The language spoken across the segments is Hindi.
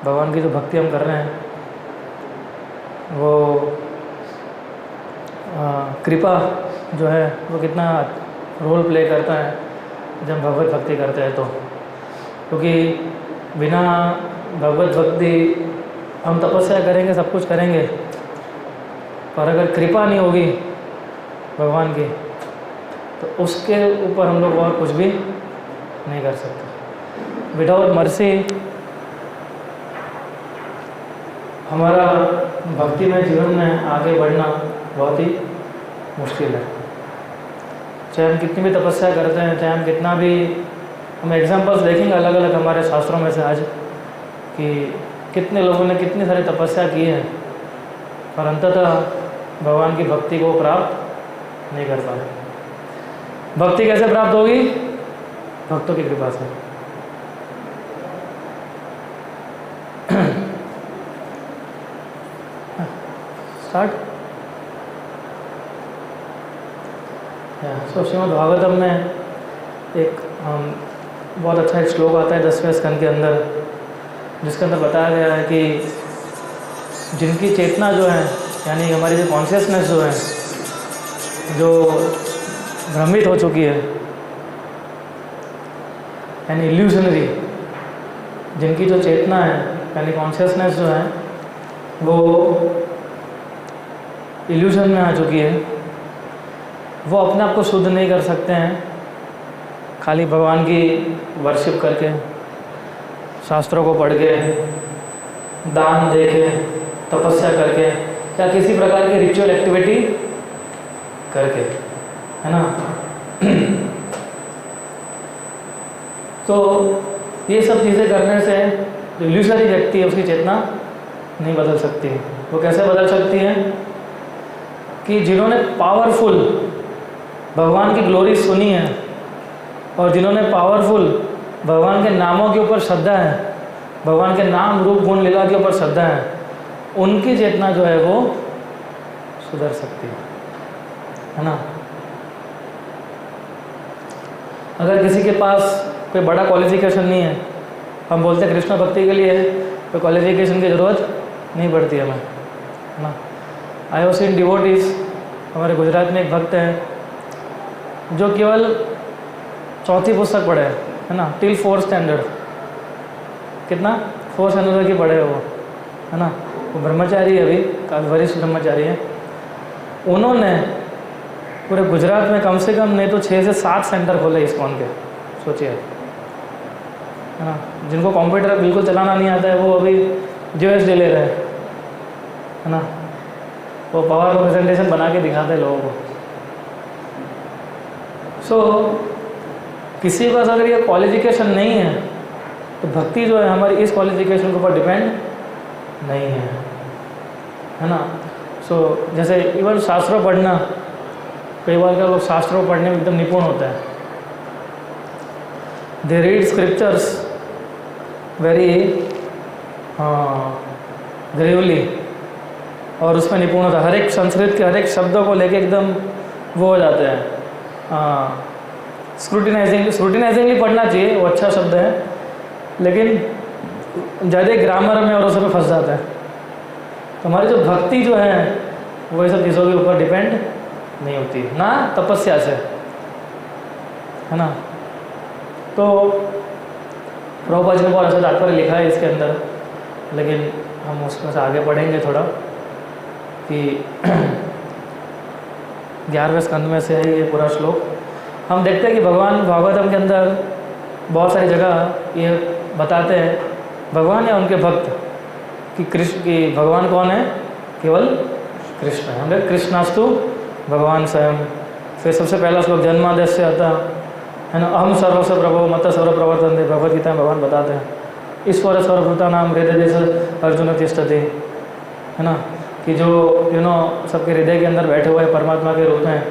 भगवान की जो भक्ति हम कर रहे हैं वो कृपा जो है वो कितना रोल प्ले करता है जब भगवत भक्ति करते हैं तो। क्योंकि बिना भगवत भक्ति हम तपस्या करेंगे, सब कुछ करेंगे, पर अगर कृपा नहीं होगी भगवान की तो उसके ऊपर हम लोग और कुछ भी नहीं कर सकते। विदाउट मर्सी हमारा भक्ति में जीवन में आगे बढ़ना बहुत ही मुश्किल है। चाहे हम कितनी भी तपस्या करते हैं, चाहे हम कितना भी, हम एग्जांपल्स देखेंगे अलग अलग हमारे शास्त्रों में से आज कि कितने लोगों ने कितनी सारी तपस्या की है पर अंततः भगवान की भक्ति को प्राप्त नहीं कर पाए। भक्ति कैसे प्राप्त होगी? भक्तों की कृपा से। स्टार्ट। सो श्रीमद् भागवतम में एक बहुत अच्छा एक श्लोक आता है 10वें स्कंद के अंदर, जिसके अंदर बताया गया है कि जिनकी चेतना जो है, यानी हमारी जो कॉन्शियसनेस जो है, जो भ्रमित हो चुकी है, यानी इल्यूजनरी, जिनकी जो चेतना है यानी कॉन्शियसनेस जो है वो इल्यूजन में आ चुकी है, वो अपने आप को शुद्ध नहीं कर सकते हैं खाली भगवान की वर्शिप करके, शास्त्रों को पढ़ के, दान दे के, तपस्या करके या किसी प्रकार की रिचुअल एक्टिविटी करके, है ना। तो ये सब चीज़ें करने से जो इल्यूजनरी व्यक्ति है उसकी चेतना नहीं बदल सकती। वो कैसे बदल सकती है? कि जिन्होंने पावरफुल भगवान की ग्लोरी सुनी है और जिन्होंने पावरफुल भगवान के नामों के ऊपर श्रद्धा है, भगवान के नाम रूप गुण लीला के ऊपर श्रद्धा है, उनकी चेतना जो है वो सुधर सकती है ना। अगर किसी के पास कोई बड़ा क्वालिफिकेशन नहीं है, हम बोलते हैं कृष्ण भक्ति के लिए कोई क्वालिफिकेशन की ज़रूरत नहीं पड़ती हमें, है ना। आई हैव सीन डिवोटीज, हमारे गुजरात में एक भक्त है जो केवल 4वीं पुस्तक पढ़े है ना, टिल 4th स्टैंडर्ड, कितना 4th स्टैंडर्ड की पढ़े वो, है ना। वो ब्रह्मचारी है, अभी काफ़ी वरिष्ठ ब्रह्मचारी है। उन्होंने पूरे गुजरात में कम से कम नहीं तो 6 से 7 सेंटर खोले इस्कॉन के, सोचिए, है ना। जिनको कंप्यूटर बिल्कुल चलाना नहीं आता है वो अभी USD ले रहे हैं, है ना। वो पावर प्रेजेंटेशन बना के दिखाते हैं लोगों को। सो किसी के पास अगर ये क्वालिफिकेशन नहीं है तो भक्ति जो है हमारी इस क्वालिफिकेशन के ऊपर डिपेंड नहीं है ना। सो जैसे इवन शास्त्रों पढ़ना, कई बार का लोग शास्त्रों पढ़ने में एकदम निपुण होता है, they read scriptures very Gravely और उसमें निपुण होता है, हर एक संस्कृत के हर एक शब्दों को लेके एकदम वो हो जाते हैं। स्क्रूटिनाइजिंगली पढ़ना चाहिए, वो अच्छा शब्द है, लेकिन ज़्यादा ग्रामर में और उसमें फंस जाता है। तो हमारी जो भक्ति जो है वो ये सब चीज़ों के ऊपर डिपेंड नहीं होती ना, तपस्या से, है ना। तो प्रभुपाद जी ने बहुत अच्छा तात्पर्य लिखा है इसके अंदर, लेकिन हम उसमें से आगे पढ़ेंगे थोड़ा कि 11वें स्कंद में से है ये पूरा श्लोक। हम देखते हैं कि भगवान भागवतम के अंदर बहुत सारी जगह ये बताते हैं भगवान या उनके भक्त कि कृष्ण की भगवान कौन है? केवल कृष्ण है। हमें कृष्णास्तु भगवान स्वयं। फिर सबसे पहला श्लोक जन्मादेश से आता है ना, अहम सर्वस्व प्रभो मत सर्व प्रवर्तन दे, भगवद गीता में भगवान बताते हैं ईश्वर सर्वभूता नाम हृदय देश अर्जुन तिष्ठति, है ना, कि जो सबके हृदय के अंदर बैठे हुए परमात्मा के रूप में,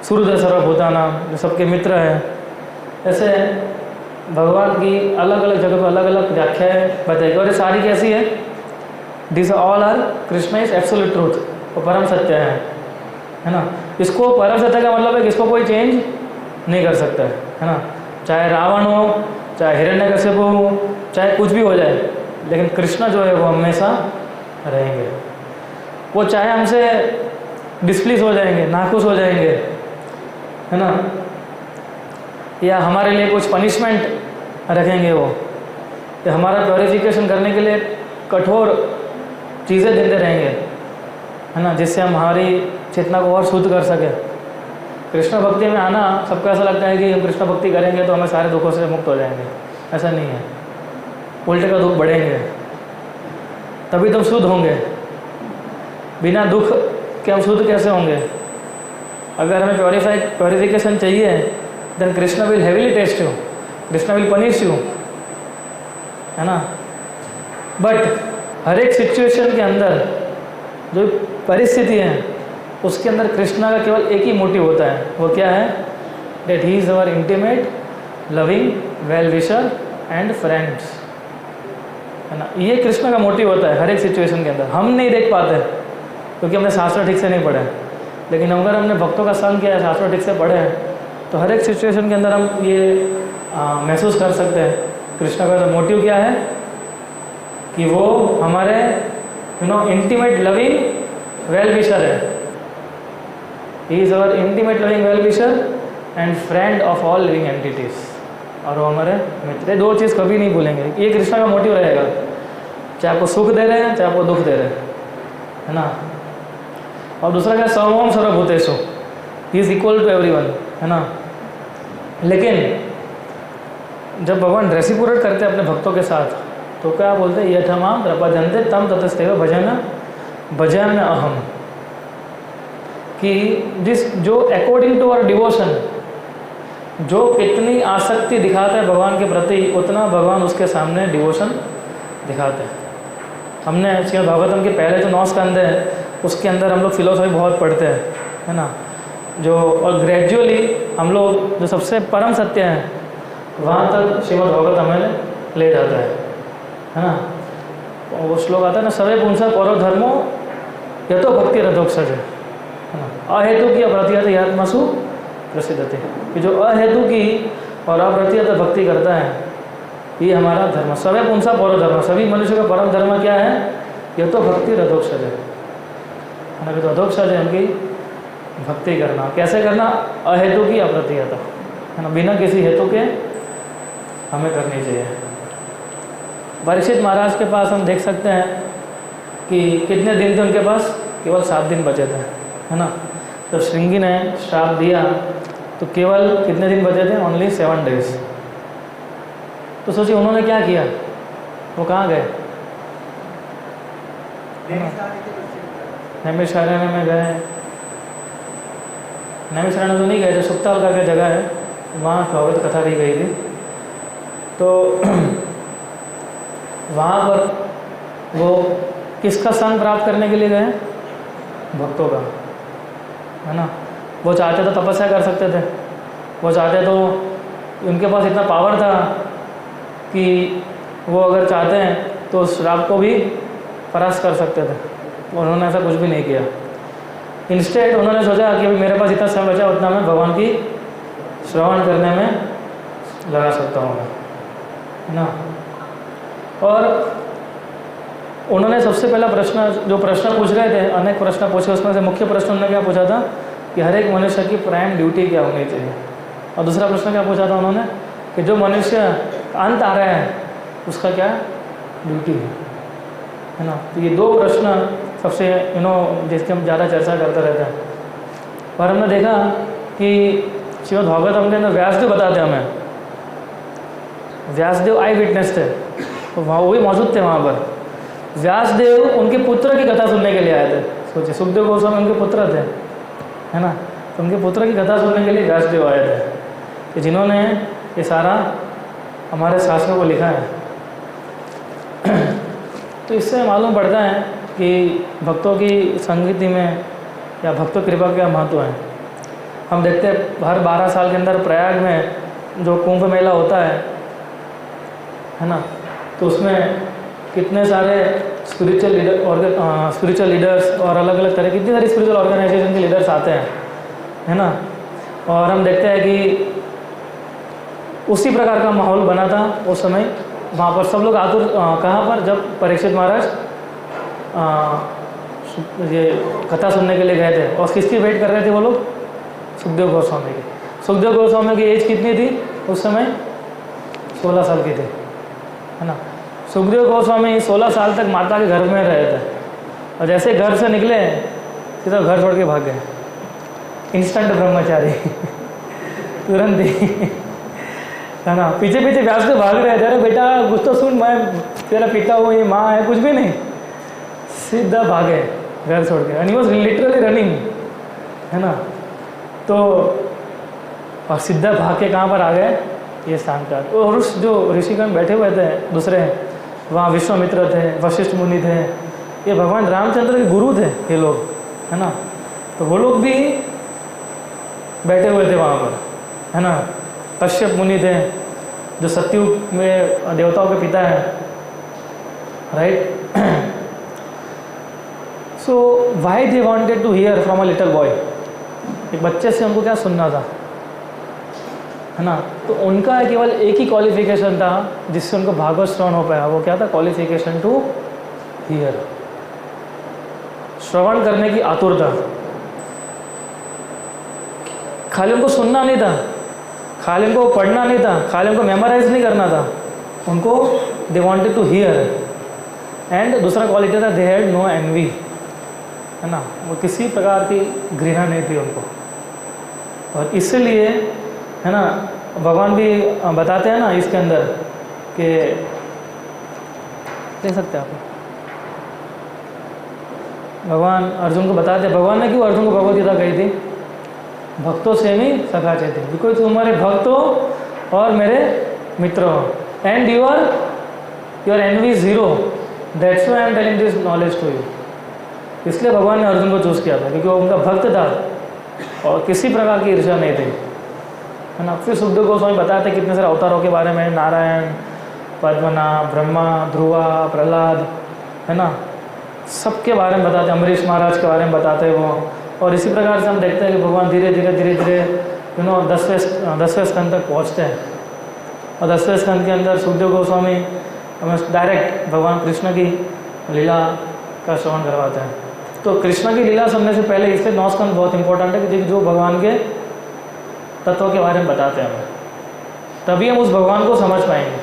सूर्य सर्वभूता नाम जो सबके मित्र हैं। ऐसे भगवान की अलग अलग जगह पर अलग अलग व्याख्याएँ बताई और ये सारी कैसी है? This all are Krishna is absolute truth, वो परम सत्य है ना। इसको परम सत्य का मतलब है कि इसको कोई चेंज नहीं कर सकता है ना। चाहे रावण हो, चाहे हिरण्यकश्यप हो, चाहे कुछ भी हो जाए, लेकिन कृष्ण जो है वो हमेशा रहेंगे। वो चाहे हमसे डिस्प्लीज हो जाएंगे, नाखुश हो जाएंगे, है ना, या हमारे लिए कुछ पनिशमेंट रखेंगे वो, या हमारा प्योरिफिकेशन करने के लिए कठोर चीज़ें देते रहेंगे, है ना, जिससे हम हमारी चेतना को और शुद्ध कर सकें। कृष्ण भक्ति में आना, सबको ऐसा लगता है कि हम कृष्ण भक्ति करेंगे तो हमें सारे दुखों से मुक्त हो जाएंगे। ऐसा नहीं है, उल्टे का दुख बढ़ेंगे, तभी तुम शुद्ध होंगे। बिना दुख के हम शुद्ध कैसे होंगे? अगर हमें प्योरिफिकेशन चाहिए, then Krishna will heavily test you, Krishna will punish you, है ना। बट हर एक सिचुएशन के अंदर जो परिस्थिति है उसके अंदर कृष्णा का केवल एक ही मोटिव होता है। वो क्या है? That he is our intimate loving well wisher and friends, है ना। ये कृष्ण का मोटिव होता है हर एक सिचुएशन के अंदर। हम नहीं देख पाते क्योंकि हमने शास्त्र ठीक से नहीं पढ़े, लेकिन अगर हमने भक्तों का संग किया है, शास्त्र ठीक से पढ़े हैं, तो हर एक सिचुएशन के अंदर हम ये महसूस कर सकते हैं कृष्ण का मोटिव क्या है, कि वो हमारे इंटीमेट लविंग वेल विशर है। ही is our intimate loving well wisher and friend of all living entities, और वो हमारे मित्र। ये दो चीज़ कभी नहीं भूलेंगे, ये कृष्ण का मोटिव रहेगा, चाहे आपको सुख दे रहे हैं चाहे आपको दुख दे रहे हैं, है ना। और दूसरा क्या, सर्वोम सर्वभूतेषु, he is equal to everyone, है ना। लेकिन जब भगवान रेसिप्रोकेट करते हैं अपने भक्तों के साथ, तो क्या बोलते हैं, यथामाम प्रपद्यन्ते तम ततस्तेव भजन भजन अहम, कि जो अकॉर्डिंग टू आवर डिवोशन, जो कितनी आसक्ति दिखाता है भगवान के प्रति, उतना भगवान उसके सामने डिवोशन दिखाते हैं। हमने श्रीमद् भागवतम के पहले जो 9 स्कंद है उसके अंदर हम लोग फिलोसफी बहुत पढ़ते हैं, है ना, जो, और ग्रेजुअली हम लोग जो सबसे परम सत्य है वहाँ तक श्रीमद् भागवत हमें ले जाता है ना। वो श्लोक आता है ना, सवे पुंसा पौरव धर्मो यतो भक्ति रथोक्षज, है ना, अहेतु की अप्रतिहत यात्मसु प्रसिद्धते, कि जो अहेतु की और अप्रतिहत भक्ति करता है, ये हमारा धर्म। सवे पुंसा पौरव धर्म, सभी मनुष्य का परम धर्म क्या है? यतो भक्ति रथोक्षज है ना, कि रथोक्षज है उनकी भक्ति करना। कैसे करना? अहेतु की अप्रतिहत, है ना, बिना किसी हेतु के हमें करनी चाहिए। परीक्षित महाराज के पास हम देख सकते हैं कि कितने दिन थे उनके पास? केवल 7 दिन बचे थे, है ना। जब श्रृंगी ने श्राप दिया तो केवल कितने दिन बचे थे? Only 7 days. तो सोचिए उन्होंने क्या किया, वो कहाँ गए? नैमिषारण्य में गए, नैमिषारण्य तो नहीं गए थे, सुक्ताल करके जगह है, वहाँ भागवत कथा दी गई थी। तो वहाँ पर वो किसका संग प्राप्त करने के लिए गए? भक्तों का, है ना। वो चाहते तो तपस्या कर सकते थे, वो चाहते तो, उनके पास इतना पावर था कि वो अगर चाहते हैं तो उस श्राप को भी परास्त कर सकते थे। उन्होंने ऐसा कुछ भी नहीं किया। इंस्टेड उन्होंने सोचा कि अभी मेरे पास इतना समय बचा, उतना मैं भगवान की श्रवण करने में लगा सकता हूँ, है ना। और उन्होंने सबसे पहला प्रश्न, जो प्रश्न पूछ रहे थे, अनेक प्रश्न पूछे, उसमें से मुख्य प्रश्न उन्होंने क्या पूछा था कि हर एक मनुष्य की प्राइम ड्यूटी क्या होनी चाहिए। और दूसरा प्रश्न क्या पूछा था उन्होंने कि जो मनुष्य अंत आ रहा है उसका क्या ड्यूटी है ना। तो ये 2 प्रश्न सबसे जिसकी हम ज़्यादा चर्चा करते रहते हैं। और हमने देखा कि श्रीमद् भागवत हमने अंदर व्यासदेव बताते हैं हमें, व्यासदेव आई विटनेस थे, तो वहाँ वो भी मौजूद थे वहाँ पर। व्यासदेव उनके पुत्र की कथा सुनने के लिए आए थे। सोचिए, सुखदेव गोस्वामी उनके पुत्र थे, है ना, तो उनके पुत्र की कथा सुनने के लिए व्यासदेव आए थे, कि जिन्होंने ये सारा हमारे शास्त्रों को लिखा है। तो इससे मालूम पड़ता है कि भक्तों की संगति में या भक्तों कृपा का महत्व है। हम देखते हैं हर 12 साल के अंदर प्रयाग में जो कुंभ मेला होता है ना, तो उसमें कितने सारे स्पिरिचुअल लीडर्स और अलग अलग तरह की कितनी सारी स्पिरिचुअल ऑर्गेनाइजेशन के लीडर्स आते हैं, है ना। और हम देखते हैं कि उसी प्रकार का माहौल बना था उस समय वहाँ पर सब लोग आतुर, कहाँ पर, जब परीक्षित महाराज ये कथा सुनने के लिए गए थे, और किसकी वेट कर रहे थे वो लोग? सुखदेव गोस्वामी की। सुखदेव गोस्वामी की एज कितनी थी उस समय? 16 साल की थी, है ना। सुखदेव गोस्वामी 16 साल तक माता के घर में रहे थे, और जैसे घर से निकले सीधा घर छोड़ के भाग गए, इंस्टेंट ब्रह्मचारी तुरंत ही, है ना। पीछे पीछे व्यास के भाग रहे थे, अरे बेटा कुछ तो सुन, मैं तेरा पिता हूँ, ये माँ है, कुछ भी नहीं, सीधा भागे घर छोड़ के, and he was literally running, है ना। तो और सीधा भाग के कहाँ पर आ गए? ये स्थान पर। और उस जो ऋषिगण बैठे हुए थे दूसरे, वहाँ विश्वामित्र थे, वशिष्ठ मुनि थे, ये भगवान रामचंद्र के गुरु थे ये लोग, है ना। तो वो लोग भी बैठे हुए थे वहाँ पर, है ना। कश्यप मुनि थे जो सत्युग में देवताओं के पिता हैं, right. So why they wanted to hear from a little boy? एक बच्चे से उनको क्या सुनना था, है ना। तो उनका केवल एक ही क्वालिफिकेशन था जिससे उनको भागवत श्रवण हो पाया, वो क्या था? क्वालिफिकेशन टू हियर, श्रवण करने की आतुरता। खाली उनको सुनना नहीं था, खाली उनको पढ़ना नहीं था, खाली उनको मेमोराइज नहीं करना था, उनको they wanted to hear. And दूसरा क्वालिटी था, दे हैड नो एनवी, है ना। वो किसी प्रकार की घृणा नहीं थी उनको, और इसलिए, है ना, भगवान भी बताते हैं ना इसके अंदर कि देख सकते हैं आप, भगवान अर्जुन को बताते हैं, भगवान ने क्यों अर्जुन को भगवत गीता कही थी? भक्तों से भी सखा थे, बिकॉज तुम्हारे भक्त हो और मेरे मित्र हो, and your envy is zero, that's why I am telling this knowledge to you. इसलिए भगवान ने अर्जुन को चूज किया था, क्योंकि वो उनका भक्त था और किसी प्रकार की ईर्ष्या नहीं थी, है ना। फिर सुखदेव गोस्वामी बताते कितने सारे अवतारों के बारे में, नारायण, पद्मनाभ, ब्रह्मा, ध्रुवा, प्रहलाद, है ना, सबके बारे में बताते, अम्बरीश महाराज के बारे में बताते हैं वो। और इसी प्रकार से हम देखते हैं कि भगवान धीरे धीरे 10वें स्कंद तक पहुँचते हैं, और 10वें स्कंद के अंदर सुखदेव गोस्वामी हमें डायरेक्ट भगवान कृष्ण की लीला का श्रवण करवाते हैं। तो कृष्ण की लीला सुनने से पहले इसलिए 9 स्कंद बहुत इंपॉर्टेंट है कि जो भगवान के तत्वों के बारे में बताते हैं हमें, तभी हम उस भगवान को समझ पाएंगे।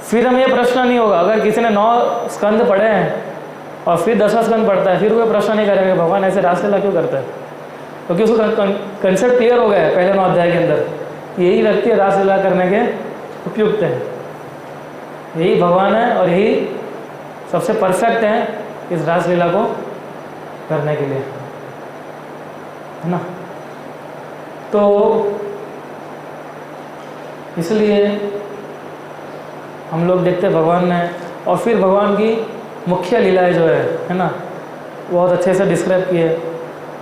फिर हमें ये प्रश्न नहीं होगा, अगर किसी ने 9 स्कंद पढ़े हैं और फिर 10वां स्कंद पढ़ता है, फिर वो प्रश्न नहीं करेंगे भगवान ऐसे रासलीला क्यों करता है, क्योंकि उसको कंसेप्ट क्लियर हो गया है पहले 9 अध्याय के अंदर, यही व्यक्ति रासलीला करने के उपयुक्त है, यही भगवान है और यही सबसे परफेक्ट है इस रासलीला को करने के लिए, है ना। तो इसलिए हम लोग देखते हैं भगवान ने, और फिर भगवान की मुख्य लीलाएं जो है ना, बहुत अच्छे से डिस्क्राइब किए,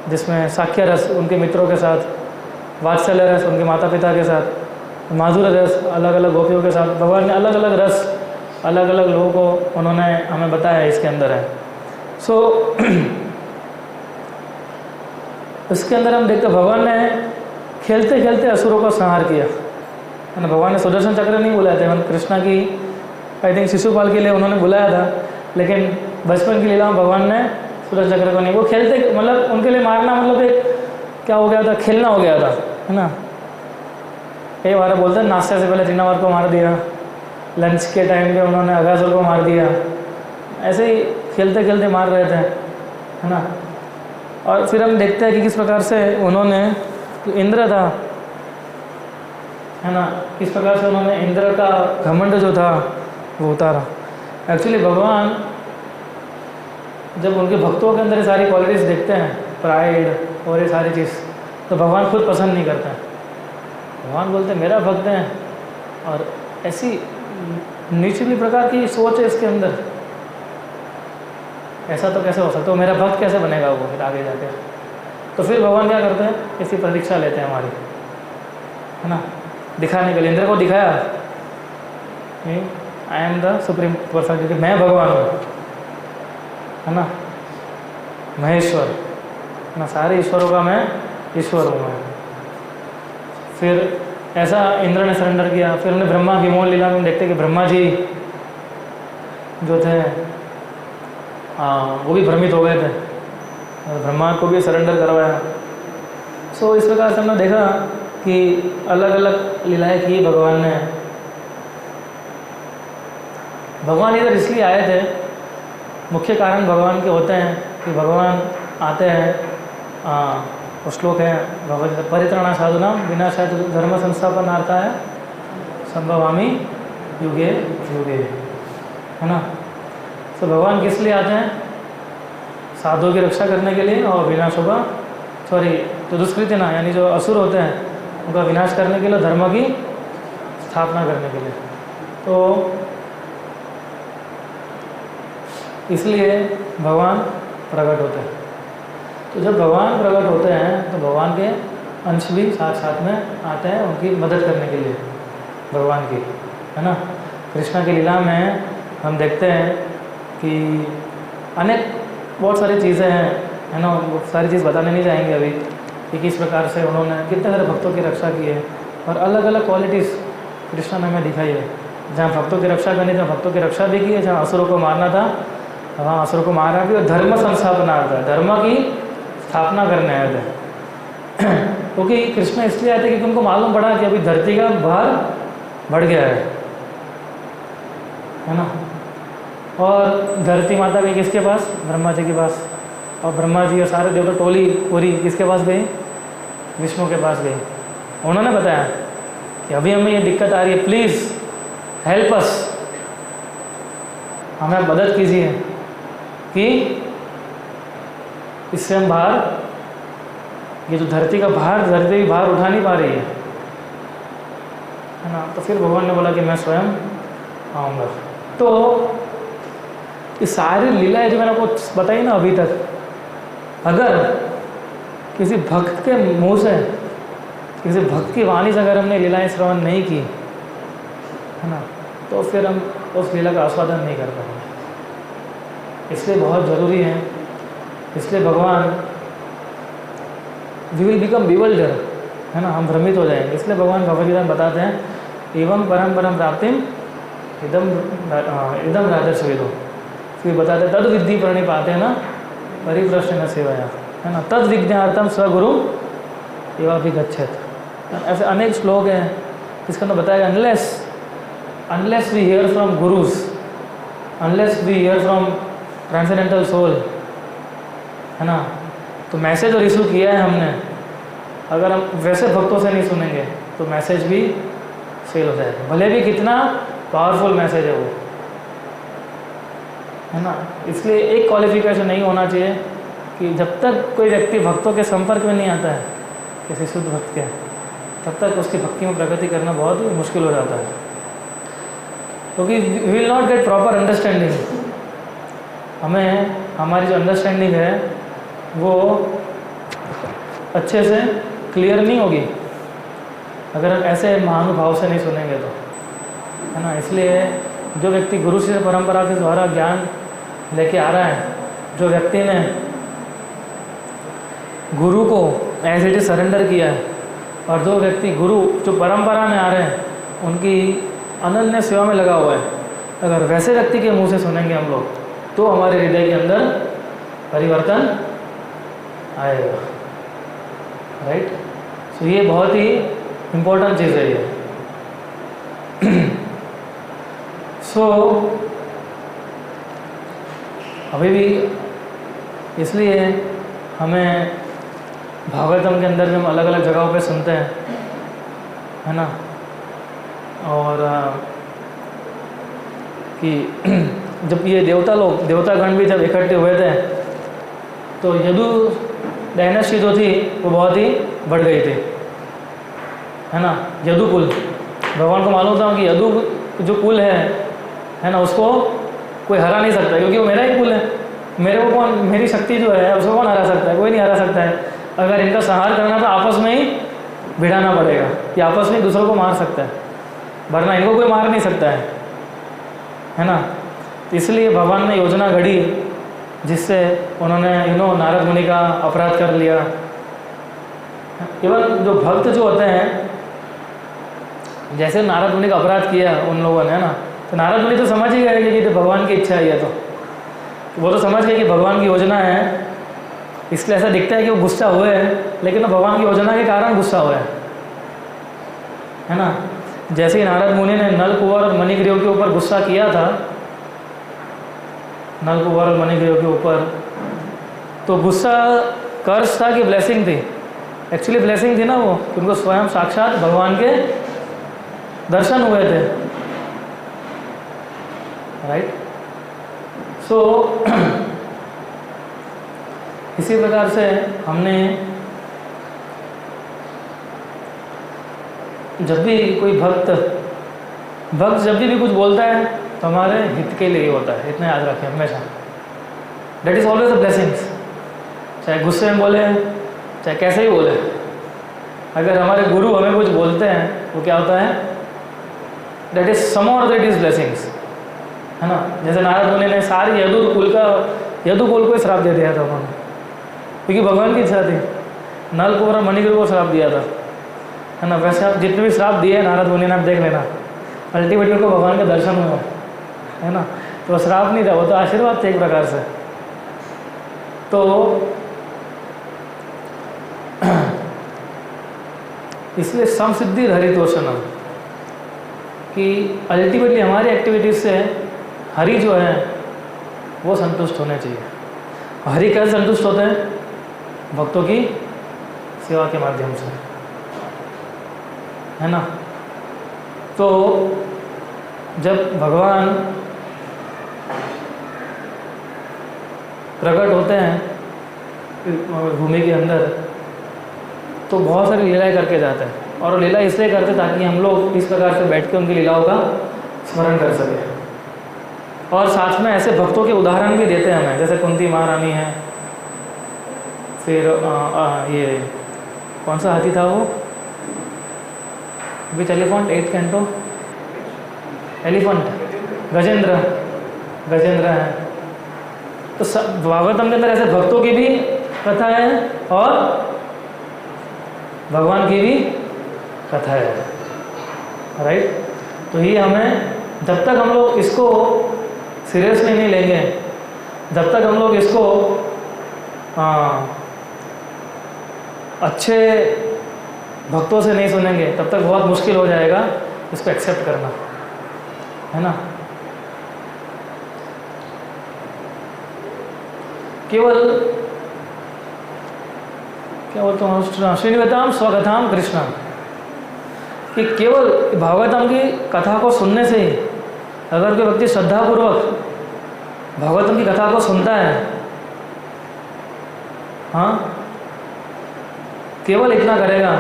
जिसमें साख्य रस उनके मित्रों के साथ, वात्सल्य रस उनके माता पिता के साथ, माधुर्य रस अलग अलग गोपियों के साथ, भगवान ने अलग अलग रस अलग अलग लोगों को उन्होंने हमें बताया इसके अंदर है। सो इसके अंदर हम देखते भगवान ने खेलते खेलते असुरों का संहार किया, है ना। भगवान ने सुदर्शन चक्र नहीं बुलाए थे, कृष्णा की आई थिंक शिशुपाल के लिए उन्होंने बुलाया था, लेकिन बचपन की लीला में भगवान ने सुदर्शन चक्र को नहीं, वो खेलते, मतलब उनके लिए मारना मतलब एक क्या हो गया था, खेलना हो गया था, है ना। कई बार बोलते हैं नाश्ते से पहले तीनावर को मार दिया, लंच के टाइम पे उन्होंने अगासुर को मार दिया, ऐसे ही खेलते खेलते मार रहे थे, है ना। और फिर हम देखते हैं कि किस प्रकार से उन्होंने, तो इंद्र था, है ना, किस प्रकार से उन्होंने इंद्र का घमंड जो था वो उतारा। एक्चुअली भगवान जब उनके भक्तों के अंदर ये सारी क्वालिटीज़ देखते हैं, प्राइड और ये सारी चीज़, तो भगवान खुद पसंद नहीं करते हैं। भगवान बोलते हैं मेरा भक्त है, और ऐसी निचली प्रकार की सोच है इसके अंदर, ऐसा तो कैसे हो सकता है, मेरा भक्त कैसे बनेगा वो फिर आगे जाके। तो फिर भगवान क्या करते हैं, इसकी परीक्षा लेते हैं हमारी, है ना, दिखाने के लिए। इंद्र को दिखाया I am the supreme person, क्योंकि मैं भगवान हूँ, है ना, महेश्वर, है ना, सारे ईश्वरों का मैं ईश्वर हूँ मैं। फिर ऐसा इंद्र ने सरेंडर किया। फिर उन्हें ब्रह्मा की मोह लीला में देखते हैं कि ब्रह्मा जी जो थे वो भी भ्रमित हो गए थे और ब्रह्मा को भी सरेंडर करवाया। सो इस प्रकार से हमने देखा कि अलग अलग लीलाएं की भगवान ने। भगवान इधर इसलिए आए थे, मुख्य कारण भगवान के होते हैं कि भगवान आते हैं, वो श्लोक है भगवत परित्राणा साधुना विनाशाय धर्म संस्थापनार्थाय संभवामि युगे युगे, है ना। तो भगवान किस लिए आते हैं? साधुओं की रक्षा करने के लिए और विनाश होगा, तो दुष्कृति ना, यानी जो असुर होते हैं उनका विनाश करने के लिए, धर्म की स्थापना करने के लिए। तो इसलिए भगवान प्रकट होते हैं। तो जब भगवान प्रकट होते हैं तो भगवान के अंश भी साथ साथ में आते हैं उनकी मदद करने के लिए, भगवान की, है ना। कृष्ण की लीला में हम देखते हैं कि अनेक बहुत सारी चीज़ें हैं, है ना। वो सारी चीज़ बताने नहीं जाएंगे अभी कि किस प्रकार से उन्होंने कितने सारे भक्तों की रक्षा की है और अलग अलग क्वालिटीज़ कृष्ण ने हमें दिखाई है। जहाँ भक्तों की रक्षा करनी, जहाँ भक्तों की रक्षा भी की है, जहाँ असुरों को मारना था वहाँ असुरों को मारा भी, और धर्म संस्थापना आता है, धर्म की स्थापना करने आए थे। क्योंकि कृष्ण इसलिए आए थे क्योंकि उनको मालूम पड़ा कि अभी धरती का भार बढ़ गया है ना। और धरती माता गई किसके पास? ब्रह्मा जी के पास। और ब्रह्मा जी और सारे देवता टोली पूरी किसके पास गई? विष्णु के पास गई। उन्होंने बताया कि अभी हमें ये दिक्कत आ रही है, प्लीज़ हेल्प अस, हमें मदद कीजिए कि इससे हम भार, ये जो धरती का भार, धरती भी भार उठा नहीं पा रही है ना। तो फिर भगवान ने बोला कि मैं स्वयं आऊँगा। तो ये सारी लीलाएं जो मैंने आपको बताई ना अभी तक, अगर किसी भक्त के मुंह से, किसी भक्त की वाणी से अगर हमने लीलाएं श्रवण नहीं की, है ना, तो फिर हम उस लीला का आस्वादन नहीं कर पाएंगे। इसलिए बहुत ज़रूरी है, इसलिए भगवान वी विल बिकम बिवल्डर, है ना, हम भ्रमित हो जाएंगे। इसलिए भगवान भगवद्गीता में बताते हैं एवं परम परम प्राप्तिम इदम राजस्वेदो। फिर बताते तद विद्धि प्रणिपाते ना परिप्रश्न न सेवाया, है ना, तद विज्ञार्थम स्वगुरु एवं भी गच्छेत। ऐसे अनेक श्लोक हैं जिसके अंदर बताया unless we hear from gurus, unless we hear from transcendental soul, है ना, तो मैसेज जो रिसीव किया है हमने, अगर हम वैसे भक्तों से नहीं सुनेंगे तो मैसेज भी फेल हो जाएगा, भले भी कितना पावरफुल मैसेज है वो, है ना। इसलिए एक क्वालिफिकेशन नहीं होना चाहिए कि जब तक कोई व्यक्ति भक्तों के संपर्क में नहीं आता है, किसी शुद्ध भक्त के, तब तक उसकी भक्ति में प्रगति करना बहुत ही मुश्किल हो जाता है, क्योंकि we will not get proper understanding. हमें हमारी जो अंडरस्टैंडिंग है वो अच्छे से क्लियर नहीं होगी अगर हम ऐसे महानुभाव से नहीं सुनेंगे तो, है ना। इसलिए जो व्यक्ति गुरु से परंपरा के द्वारा ज्ञान लेके आ रहा है, जो व्यक्ति ने गुरु को एज इट इज सरेंडर किया है, और जो व्यक्ति गुरु जो परंपरा में आ रहे हैं उनकी अनन्य सेवा में लगा हुआ है, अगर वैसे व्यक्ति के मुंह से सुनेंगे हम लोग तो हमारे हृदय के अंदर परिवर्तन आएगा, राइट। तो ये बहुत ही इम्पोर्टेंट चीज़ है ये। अभी भी इसलिए हमें भागवतम के अंदर भी हम अलग अलग जगहों पे सुनते हैं, है ना, और कि जब ये देवतागण भी जब इकट्ठे हुए थे तो यदु डायनेस्टी जो थी वो बहुत ही बढ़ गई थी, है ना। यदुकुल, भगवान को मालूम था कि यदु जो कुल है ना, उसको कोई हरा नहीं सकता, क्योंकि वो मेरा ही कुल है, मेरे को कौन, मेरी शक्ति जो है उसको कौन हरा सकता है? कोई नहीं हरा सकता है। अगर इनका संहार करना तो आपस में ही भिड़ाना पड़ेगा, कि आपस में दूसरों को मार सकता है, वरना इनको कोई मार नहीं सकता है ना। इसलिए भगवान ने योजना घड़ी जिससे उन्होंने नारद मुनि का अपराध कर लिया। केवल जो भक्त जो होते हैं जैसे नारद मुनि का अपराध किया उन लोगों ने, है ना, तो नारद मुनि तो समझ ही गए कि तो भगवान की इच्छा है ये, तो वो तो समझ गए कि भगवान की योजना है, इसलिए ऐसा दिखता है कि वो गुस्सा हुए हैं, लेकिन वो भगवान की योजना के कारण गुस्सा हुए है ना। जैसे ही नारद मुनि ने नल कुंवर और मणिग्रीव के ऊपर गुस्सा किया था, नल कुंवर और मणिग्रीव के ऊपर, तो गुस्सा कर्ज था कि ब्लेसिंग थी? एक्चुअली ब्लेसिंग थी ना वो, कि उनको स्वयं साक्षात भगवान के दर्शन हुए थे, राइट। सो इसी प्रकार से हमने जब भी कोई भक्त जब भी कुछ बोलता है तो हमारे हित के लिए होता है, इतना याद रखें हमेशा। That is always the blessings, चाहे गुस्से में बोले चाहे कैसे ही बोले, अगर हमारे गुरु हमें कुछ बोलते हैं वो क्या होता है, डेट इज सम और दैट इज ब्लेसिंग्स, है ना। जैसे नारद मुनि ने सारी यदु कुल को ही श्राप दे दिया था उन्होंने, क्योंकि भगवान की इच्छा थी, नल कुंवर और मणिग्रीव को श्राप दिया था, है ना। वैसे आप जितने भी श्राप दिए नारद मुनि ने, आप देख लेना, अल्टीमेटली उनको भगवान का दर्शन हुआ, है ना। तो वो श्राप नहीं था, वो तो आशीर्वाद थे एक प्रकार से। तो इसलिए समसिद्धि हरितोषणम, कि अल्टीमेटली हमारी एक्टिविटीज से हरि जो है वो संतुष्ट होने चाहिए। हरि कैसे संतुष्ट होते हैं? भक्तों की सेवा के माध्यम से, है ना। तो जब भगवान प्रकट होते हैं भूमि के अंदर, तो बहुत सारी लीलाएं करके जाते हैं, और वो लीला इसलिए करते ताकि हम लोग इस प्रकार से बैठ के उनकी लीलाओं का स्मरण कर सकें। और साथ में ऐसे भक्तों के उदाहरण भी देते हैं हमें, जैसे कुंती महारानी है, फिर ये कौन सा हाथी था वो, विच एलिफेंट, 8 कैंटो एलिफेंट, गजेंद्र है। तो भागवतम के अंदर ऐसे भक्तों की भी कथा है और भगवान की भी कथा है, राइट। तो ये हमें, जब तक हम लोग इसको सीरियसली नहीं लेंगे, जब तक हम लोग इसको अच्छे भक्तों से नहीं सुनेंगे, तब तक बहुत मुश्किल हो जाएगा इसको एक्सेप्ट करना, है ना। केवल क्या बोलते हैं, श्रीनिवताम स्वकथाम कृष्ण, कि केवल भागवतम की कथा को सुनने से ही अगर कोई व्यक्ति श्रद्धापूर्वक भागवतम की कथा को सुनता है, हाँ, केवल इतना करेगा,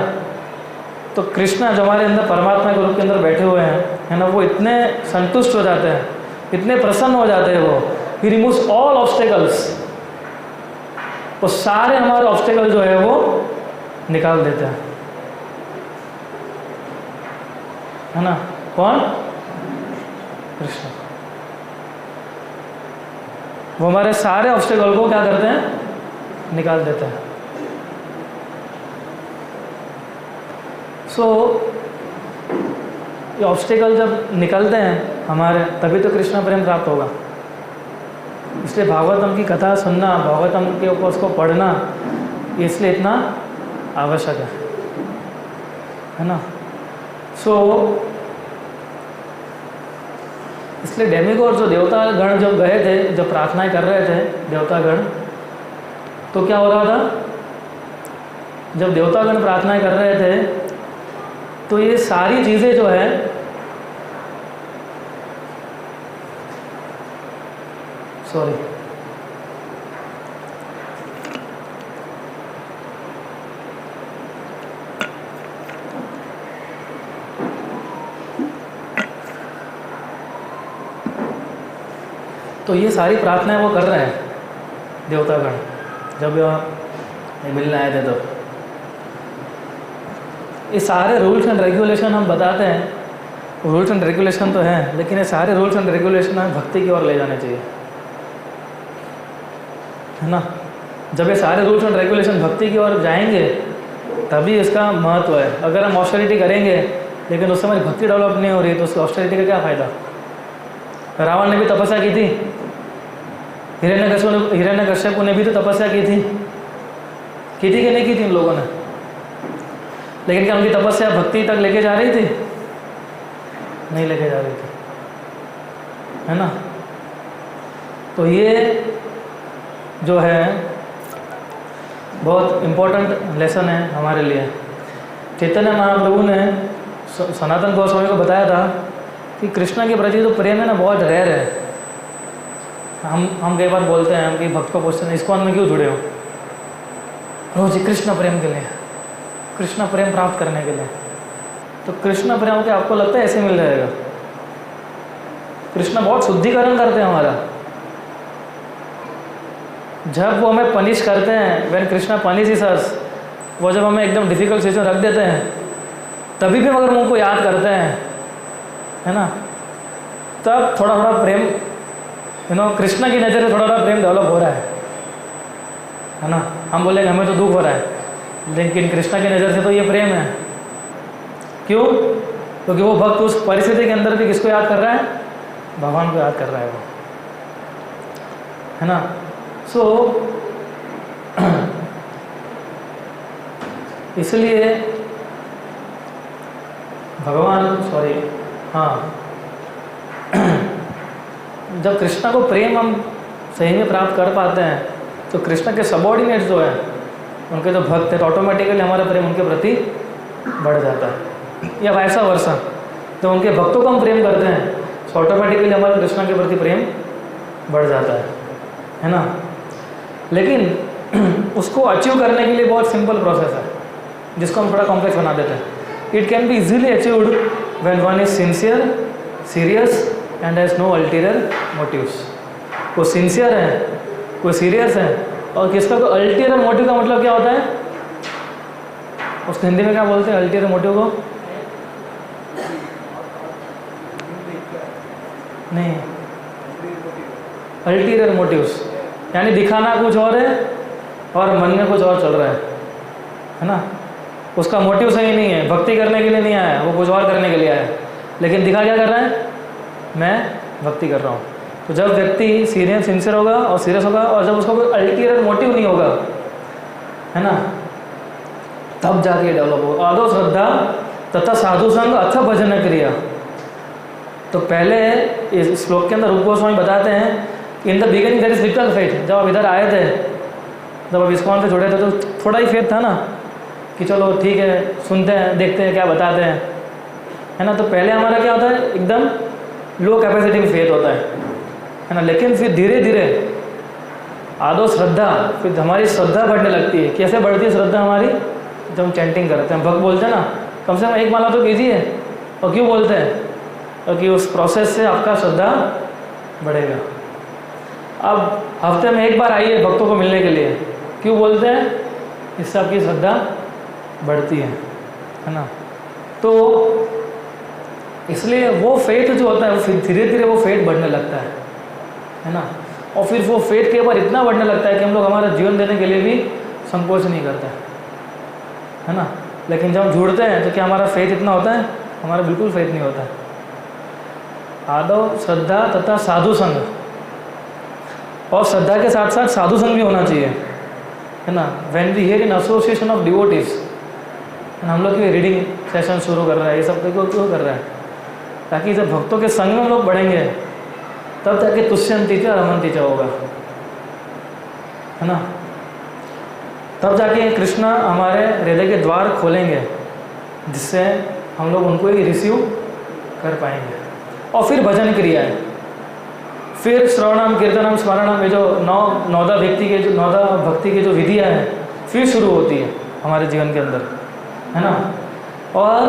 तो कृष्ण जो हमारे अंदर परमात्मा के रूप के अंदर बैठे हुए हैं, है ना, वो इतने संतुष्ट हो जाते हैं, इतने प्रसन्न हो जाते हैं, वो ही रिमूव्स ऑल ऑब्स्टेकल्स, वो सारे हमारे ऑब्स्टेकल जो है वो निकाल देते हैं, है ना। कौन? कृष्ण। वो हमारे सारे ऑब्स्टेकल को क्या करते हैं? निकाल देते हैं। ये ऑब्स्टेकल जब निकलते हैं हमारे, तभी तो कृष्ण प्रेम प्राप्त होगा। इसलिए भागवतम की कथा सुनना, भागवतम के ऊपर उसको पढ़ना, इसलिए इतना आवश्यक है ना। इसलिए डेमिगॉड जो देवता गण जब गए थे, जब प्रार्थनाएं कर रहे थे देवतागण, तो क्या हो रहा था? जब देवतागण प्रार्थनाएं कर रहे थे तो ये सारी चीज़ें जो है तो ये सारी प्रार्थनाएं वो कर रहे हैं देवतागण, जब ये मिलने आए थे। तो ये सारे रूल्स एंड रेगुलेशन हम बताते हैं, रूल्स एंड रेगुलेशन तो हैं, लेकिन ये सारे रूल्स एंड रेगुलेशन हमें भक्ति की ओर ले जाने चाहिए, है ना। जब ये सारे रूल्स एंड रेगुलेशन भक्ति की ओर जाएंगे तभी इसका महत्व है। अगर हम ऑस्टेरिटी करेंगे लेकिन उससे हमारी भक्ति डेवलप नहीं हो रही, तो उसकी ऑस्टेरिटी का क्या फ़ायदा। रावण ने भी तपस्या की थी, हिरण्यकश्यप ने भी तो तपस्या की थी कि नहीं की थी इन लोगों ने, लेकिन क्या उनकी तपस्या भक्ति तक लेके जा रही थी? नहीं लेके जा रही थी, है ना। तो ये जो है बहुत इम्पोर्टेंट लेसन है हमारे लिए। चैतन्य महाप्रभु ने सनातन गोस्वामी को बताया था कि कृष्ण के प्रति जो प्रेम है ना बहुत रेयर है। हम कई बार बोलते हैं, हम कई भक्त को पूछते हैं इस्कॉन में क्यों जुड़े हो? रोज जी कृष्ण प्रेम के लिए, कृष्ण प्रेम प्राप्त करने के लिए। तो कृष्ण प्रेम के आपको लगता है ऐसे मिल जाएगा? कृष्ण बहुत शुद्धिकरण करते हैं हमारा। जब वो हमें पनिश करते हैं, व्हेन कृष्णा पनिश अस, वो जब हमें एकदम डिफिकल्ट सिचुएशन रख देते हैं, तभी भी मगर उनको याद करते हैं, है ना, तब थोड़ा थोड़ा प्रेम कृष्ण की नज़र से थोड़ा थोड़ा प्रेम डेवलप हो रहा है ना। हम बोलेंगे हमें तो दुख हो रहा है, लेकिन कृष्ण की नज़र से तो ये प्रेम है। क्यों? क्योंकि वो भक्त उस परिस्थिति के अंदर भी किसको याद कर रहा है? भगवान को याद कर रहा है वो, है ना। सो इसलिए जब कृष्ण को प्रेम हम सही में प्राप्त कर पाते हैं, तो कृष्ण के सबॉर्डिनेट्स जो हैं, उनके जो भक्त हैं, तो ऑटोमेटिकली हमारा प्रेम उनके प्रति बढ़ जाता है। या वैसा वर्षा, जब उनके भक्तों को हम प्रेम करते हैं, तो ऑटोमेटिकली हमारे कृष्ण के प्रति प्रेम बढ़ जाता है ना। लेकिन उसको अचीव करने के लिए बहुत सिंपल प्रोसेस है, जिसको हम थोड़ा कॉम्प्लेक्स बना देते हैं। It can be easily achieved when one is sincere, serious and has no ulterior motives. कोई सिंसियर है, कोई सीरियस है, और किसका कोई अल्टीरियर मोटिव का मतलब क्या होता है? उसको हिंदी में क्या बोलते हैं अल्टीरियर मोटिव को? नहीं, अल्टीरियर मोटिव्स यानी दिखाना कुछ और है और मन में कुछ और चल रहा है ना। उसका मोटिव सही नहीं है, भक्ति करने के लिए नहीं आया, वो कुछ और करने के लिए आया, लेकिन दिखा क्या कर रहा है? मैं भक्ति कर रहा हूँ। तो जब व्यक्ति सिंसियर होगा और सीरियस होगा, और जब उसका कोई अल्टीरियर मोटिव नहीं होगा, है ना, तब जाके डेवलप होगा। आदो श्रद्धा तथा साधु संग अथ भजन क्रिया। तो पहले इस श्लोक के अंदर रूप गोस्वामी बताते हैं in the beginning there is little faith. जब आप इधर आए थे, जब आप इस्कॉन से जुड़े थे, तो थोड़ा ही फेथ था ना कि चलो ठीक है, सुनते हैं, देखते हैं क्या बताते हैं, है ना। तो पहले हमारा क्या होता है? एकदम लो कैपेसिटी में फेथ होता है ना। लेकिन फिर धीरे धीरे आदो श्रद्धा, फिर हमारी श्रद्धा बढ़ने लगती है। कैसे बढ़ती है श्रद्धा हमारी? जब हम चैंटिंग करते हैं, भक्त बोलते हैं ना, कम से कम एक माला तो कीजिए। और क्यों बोलते हैं? क्योंकि उस प्रोसेस से आपका श्रद्धा बढ़ेगा। अब हफ्ते में एक बार आइए भक्तों को मिलने के लिए, क्यों बोलते हैं? इससे आपकी श्रद्धा बढ़ती है ना। तो इसलिए वो फेथ जो होता है, वो फिर धीरे धीरे वो फेथ बढ़ने लगता है ना। और फिर वो फेथ के ऊपर इतना बढ़ने लगता है कि हम लोग हमारा जीवन देने के लिए भी संकोच नहीं करते, है ना। लेकिन जब हम जुड़ते हैं तो क्या हमारा फेथ इतना होता है? हमारा बिल्कुल फेथ नहीं होता है। आदव श्रद्धा तथा साधु संग, और श्रद्धा के साथ साथ साधु संग भी होना चाहिए, है ना। When we hear in association of devotees, हम लोग की रीडिंग सेशन शुरू कर रहा है, ये सब क्यों कर रहा है? ताकि जब भक्तों के संग में हम लोग बढ़ेंगे, तब जाके तुष्यंती च रमन्ती च होगा, है ना। तब जाके कृष्ण हमारे हृदय के द्वार खोलेंगे, जिससे हम लोग उनको ही रिसीव कर पाएंगे। और फिर भजन क्रिया है, फिर श्रवणम कीर्तनम स्मरणम, ये जो नौदा भक्ति की जो विधियाँ हैं, फिर शुरू होती है हमारे जीवन के अंदर, है ना। और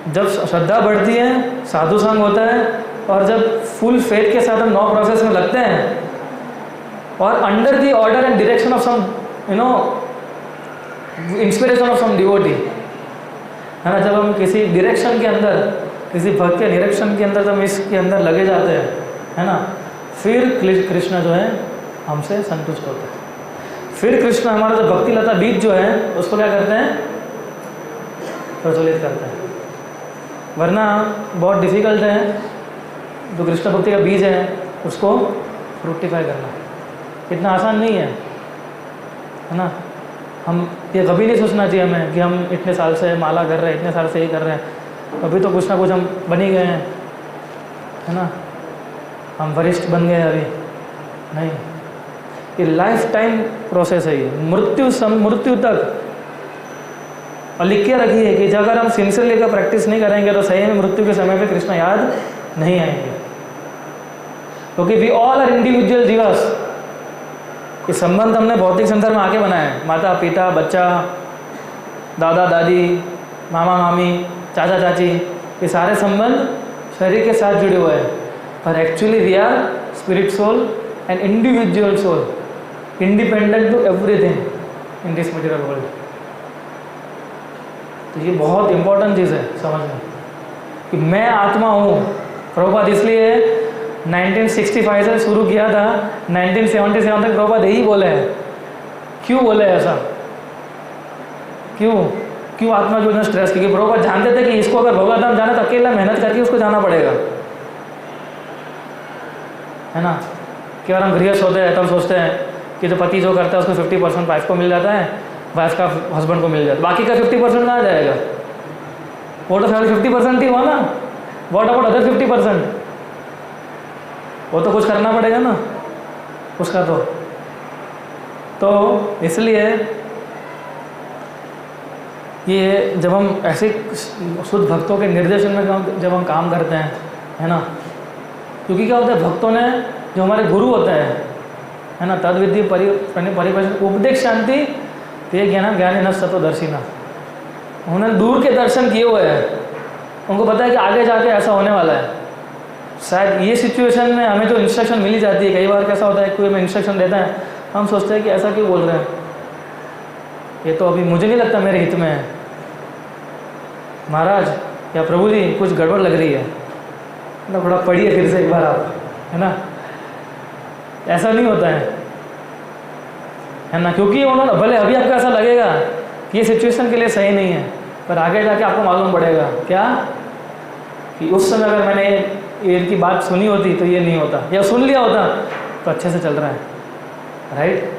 जब श्रद्धा बढ़ती है, साधु संग होता है, और जब फुल फेथ के साथ हम नौ प्रोसेस में लगते हैं, और under the order and direction of some inspiration of some devotee, है ना। जब हम किसी डायरेक्शन के अंदर, किसी भक्त के डायरेक्शन के अंदर जब इसके अंदर लगे जाते हैं, है ना, फिर कृष्ण जो है हमसे संतुष्ट होते हैं। फिर कृष्ण हमारा जो भक्ति लता बीज जो है, उसको क्या करते हैं? प्रज्वलित करते हैं, वरना बहुत डिफ़िकल्ट है जो कृष्ण भक्ति का बीज है उसको फ्रूटिफाई करना, इतना आसान नहीं है ना। हम ये कभी नहीं सोचना चाहिए हमें कि हम इतने साल से माला कर रहे हैं, इतने साल से ये कर रहे हैं, अभी तो कुछ ना कुछ हम बन ही गए हैं, है ना, हम वरिष्ठ बन गए अभी नहीं। ये लाइफ टाइम प्रोसेस है, ये मृत्यु तक। और लिख के रखिए कि अगर हम सिंसियरली का प्रैक्टिस नहीं करेंगे तो सही में मृत्यु के समय पे कृष्ण याद नहीं आएंगे, क्योंकि वी ऑल आर इंडिविजुअल जीवास। ये संबंध हमने भौतिक संसार में आके बनाए हैं, माता पिता, बच्चा, दादा दादी, मामा मामी, चाचा चाची, ये सारे संबंध शरीर के साथ जुड़े हुए हैं, पर actually we are spirit soul and individual soul, independent to everything in this material world. तो ये बहुत इंपॉर्टेंट चीज़ है समझना कि मैं आत्मा हूँ। प्रभुपाद इसलिए 1965 से शुरू किया था, 1977 तक प्रभुपाद यही बोले हैं। क्यों बोले ऐसा, क्यों आत्मा को इतना स्ट्रेस? क्योंकि प्रभुपाद जानते थे कि इसको अगर भगवत धाम जाना तो अकेला मेहनत करके उसको जाना पड़ेगा, है ना। कि अगर हम गृहस्थ होते हैं तो हम सोचते हैं कि जो पति जो करता है उसको 50% वाइफ को मिल जाता है, वाइफ का हस्बैंड को मिल जाता है, बाकी का 50% कहाँ जाएगा? वो तो 50% ही हुआ ना। What about other 50%? वो तो कुछ करना पड़ेगा ना उसका। तो इसलिए ये जब हम ऐसे शुद्ध भक्तों के निर्देशन में जब हम काम करते हैं, है ना, क्योंकि क्या होता है, भक्तों ने जो हमारे गुरु होते हैं, है ना, तद विधि परिभाषित उपदेश शांति ते ज्ञान ज्ञानी न सत्वदर्शिना, उन्होंने दूर के दर्शन किए हुए हैं, उनको पता है कि आगे जाके ऐसा होने वाला है। शायद ये सिचुएशन में हमें जो इंस्ट्रक्शन मिली जाती है, कई बार कैसा होता है कोई हमें इंस्ट्रक्शन देता है, हम सोचते हैं कि ऐसा क्यों बोल रहे हैं, ये तो अभी मुझे नहीं लगता मेरे हित में है, महाराज या प्रभु जी कुछ गड़बड़ लग रही है ना, थोड़ा पढ़िए फिर से एक बार आप, है ना। ऐसा नहीं होता है ना, क्योंकि उन्होंने भले अभी आपको ऐसा लगेगा कि ये सिचुएशन के लिए सही नहीं है, पर आगे जाके आपको मालूम पड़ेगा क्या कि उस समय अगर मैंने ये की बात सुनी होती तो ये नहीं होता, या सुन लिया होता तो अच्छे से चल रहा है, राइट।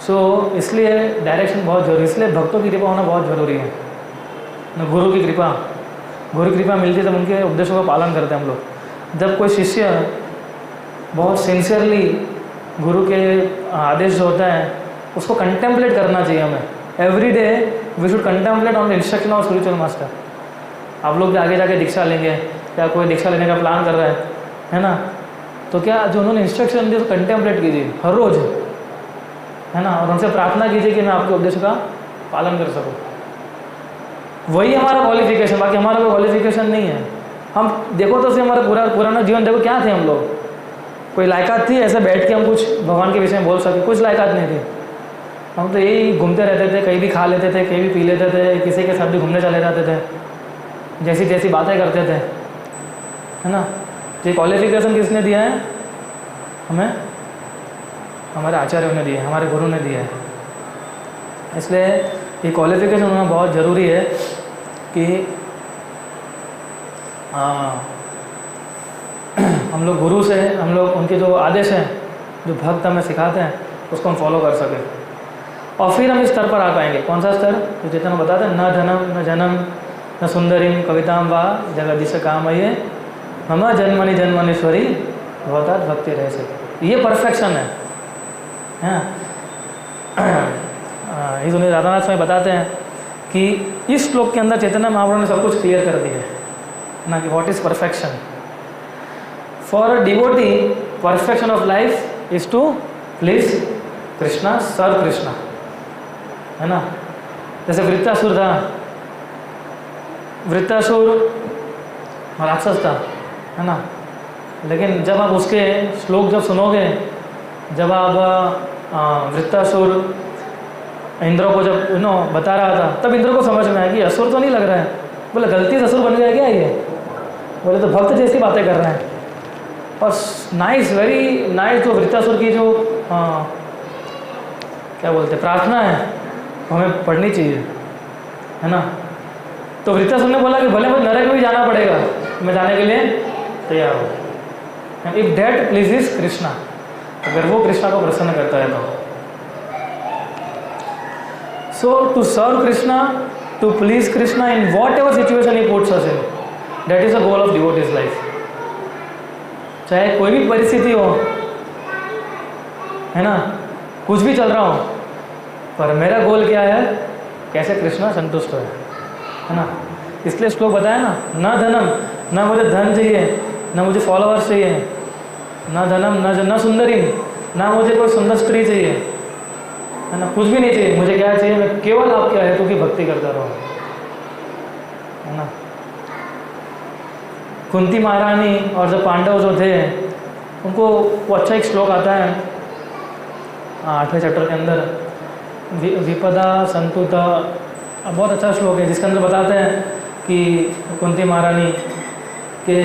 सो इसलिए डायरेक्शन बहुत जरूरी, इसलिए भक्तों की कृपा होना बहुत ज़रूरी है ना। गुरु की कृपा मिलती है तब उनके उपदेशों का पालन करते हैं हम लोग। जब कोई शिष्य बहुत सिंसियरली गुरु के आदेश जो होता है उसको कंटेम्पलेट करना चाहिए हमें। Every day we should contemplate on the instruction of spiritual master. आप लोग भी आगे जाके दीक्षा लेंगे या कोई दीक्षा लेने का प्लान कर रहा है ना, तो क्या जो उन्होंने इंस्ट्रक्शन दी उसको कंटेम्पलेट कीजिए हर रोज़, है ना, और उनसे प्रार्थना कीजिए कि मैं आपके उपदेश का पालन कर सकूँ। वही हमारा क्वालिफिकेशन, बाकी हमारा कोई क्वालिफिकेशन नहीं है। हम देखो तो हमारा पुराना जीवन देखो क्या थे हम लोग, कोई लायकात थी ऐसे बैठ के हम कुछ भगवान के विषय में बोल सके? कुछ लायकात नहीं थी। हम तो यही घूमते रहते थे, कहीं भी खा लेते थे, कहीं भी पी लेते थे, किसी के साथ भी घूमने चले जाते थे, जैसी जैसी बातें करते थे, है ना। ये क्वालिफिकेशन किसने दिया है हमें? हमारे आचार्यों ने दिए, हमारे गुरु ने दिए है। इसलिए ये क्वालिफिकेशन होना बहुत ज़रूरी है कि हम लोग गुरु से, हम लोग उनके जो आदेश हैं, जो भक्त हमें सिखाते हैं, उसको हम फॉलो कर सकें। और फिर हम इस स्तर पर आ पाएंगे। कौन सा स्तर? जो जितना बताते हैं, न धनम न जनम न सुंदरीम कविताम वा जगदीश कामये मम जन्मनि जन्मनीश्वरी भवतात भक्ति रह सके। ये परफेक्शन है। इस राधानाथ स्वामी बताते हैं कि इस श्लोक के अंदर चैतन्य महाप्रभु ने सब कुछ क्लियर कर दिया है ना, कि what is perfection. For a devotee perfection of life is to please Krishna, serve Krishna, है ना। जैसे वृत्तासुर था, वृत्तासुर राक्षस था, है ना, लेकिन जब आप उसके श्लोक जब सुनोगे, जब आप वृत्तासुर इंद्र को जब बता रहा था, तब इंद्र को समझ में आया कि असुर तो नहीं लग रहा है। बोले गलती से असुर बन गया क्या ये? बोले तो भक्त जैसी बातें कर रहे हैं। और नाइस, वेरी नाइस, जो वृत्तासुर की जो क्या बोलते प्रार्थना है हमें पढ़नी चाहिए, है ना। तो वृत्रासुर ने बोला कि भले मुझे नरक में भी जाना पड़ेगा, मैं जाने के लिए तैयार हूँ। इफ दैट प्लीजेस कृष्णा, अगर वो कृष्णा को प्रसन्न करता है तो। So to serve Krishna, to please Krishna in whatever situation he puts us in, that is the goal of devotees life. चाहे कोई भी परिस्थिति हो, है ना, कुछ भी चल रहा हो, पर मेरा गोल क्या है, कैसे कृष्णा संतुष्ट है ना। इसलिए श्लोक बताया ना, न धनम, ना मुझे धन चाहिए, ना मुझे फॉलोअर्स चाहिए, ना धनम न सुंदरी, ना मुझे कोई सुंदर स्त्री चाहिए, है ना, कुछ भी नहीं चाहिए। मुझे क्या चाहिए, मैं केवल आपके हेतु की भक्ति करता रहूँ, है ना। कुंती महारानी और जो पांडव जो थे, उनको वो अच्छा एक श्लोक आता है 8वें चैप्टर के अंदर, विपदा संतुता, बहुत अच्छा श्लोक है, जिसके अंदर बताते हैं कि कुंती महारानी के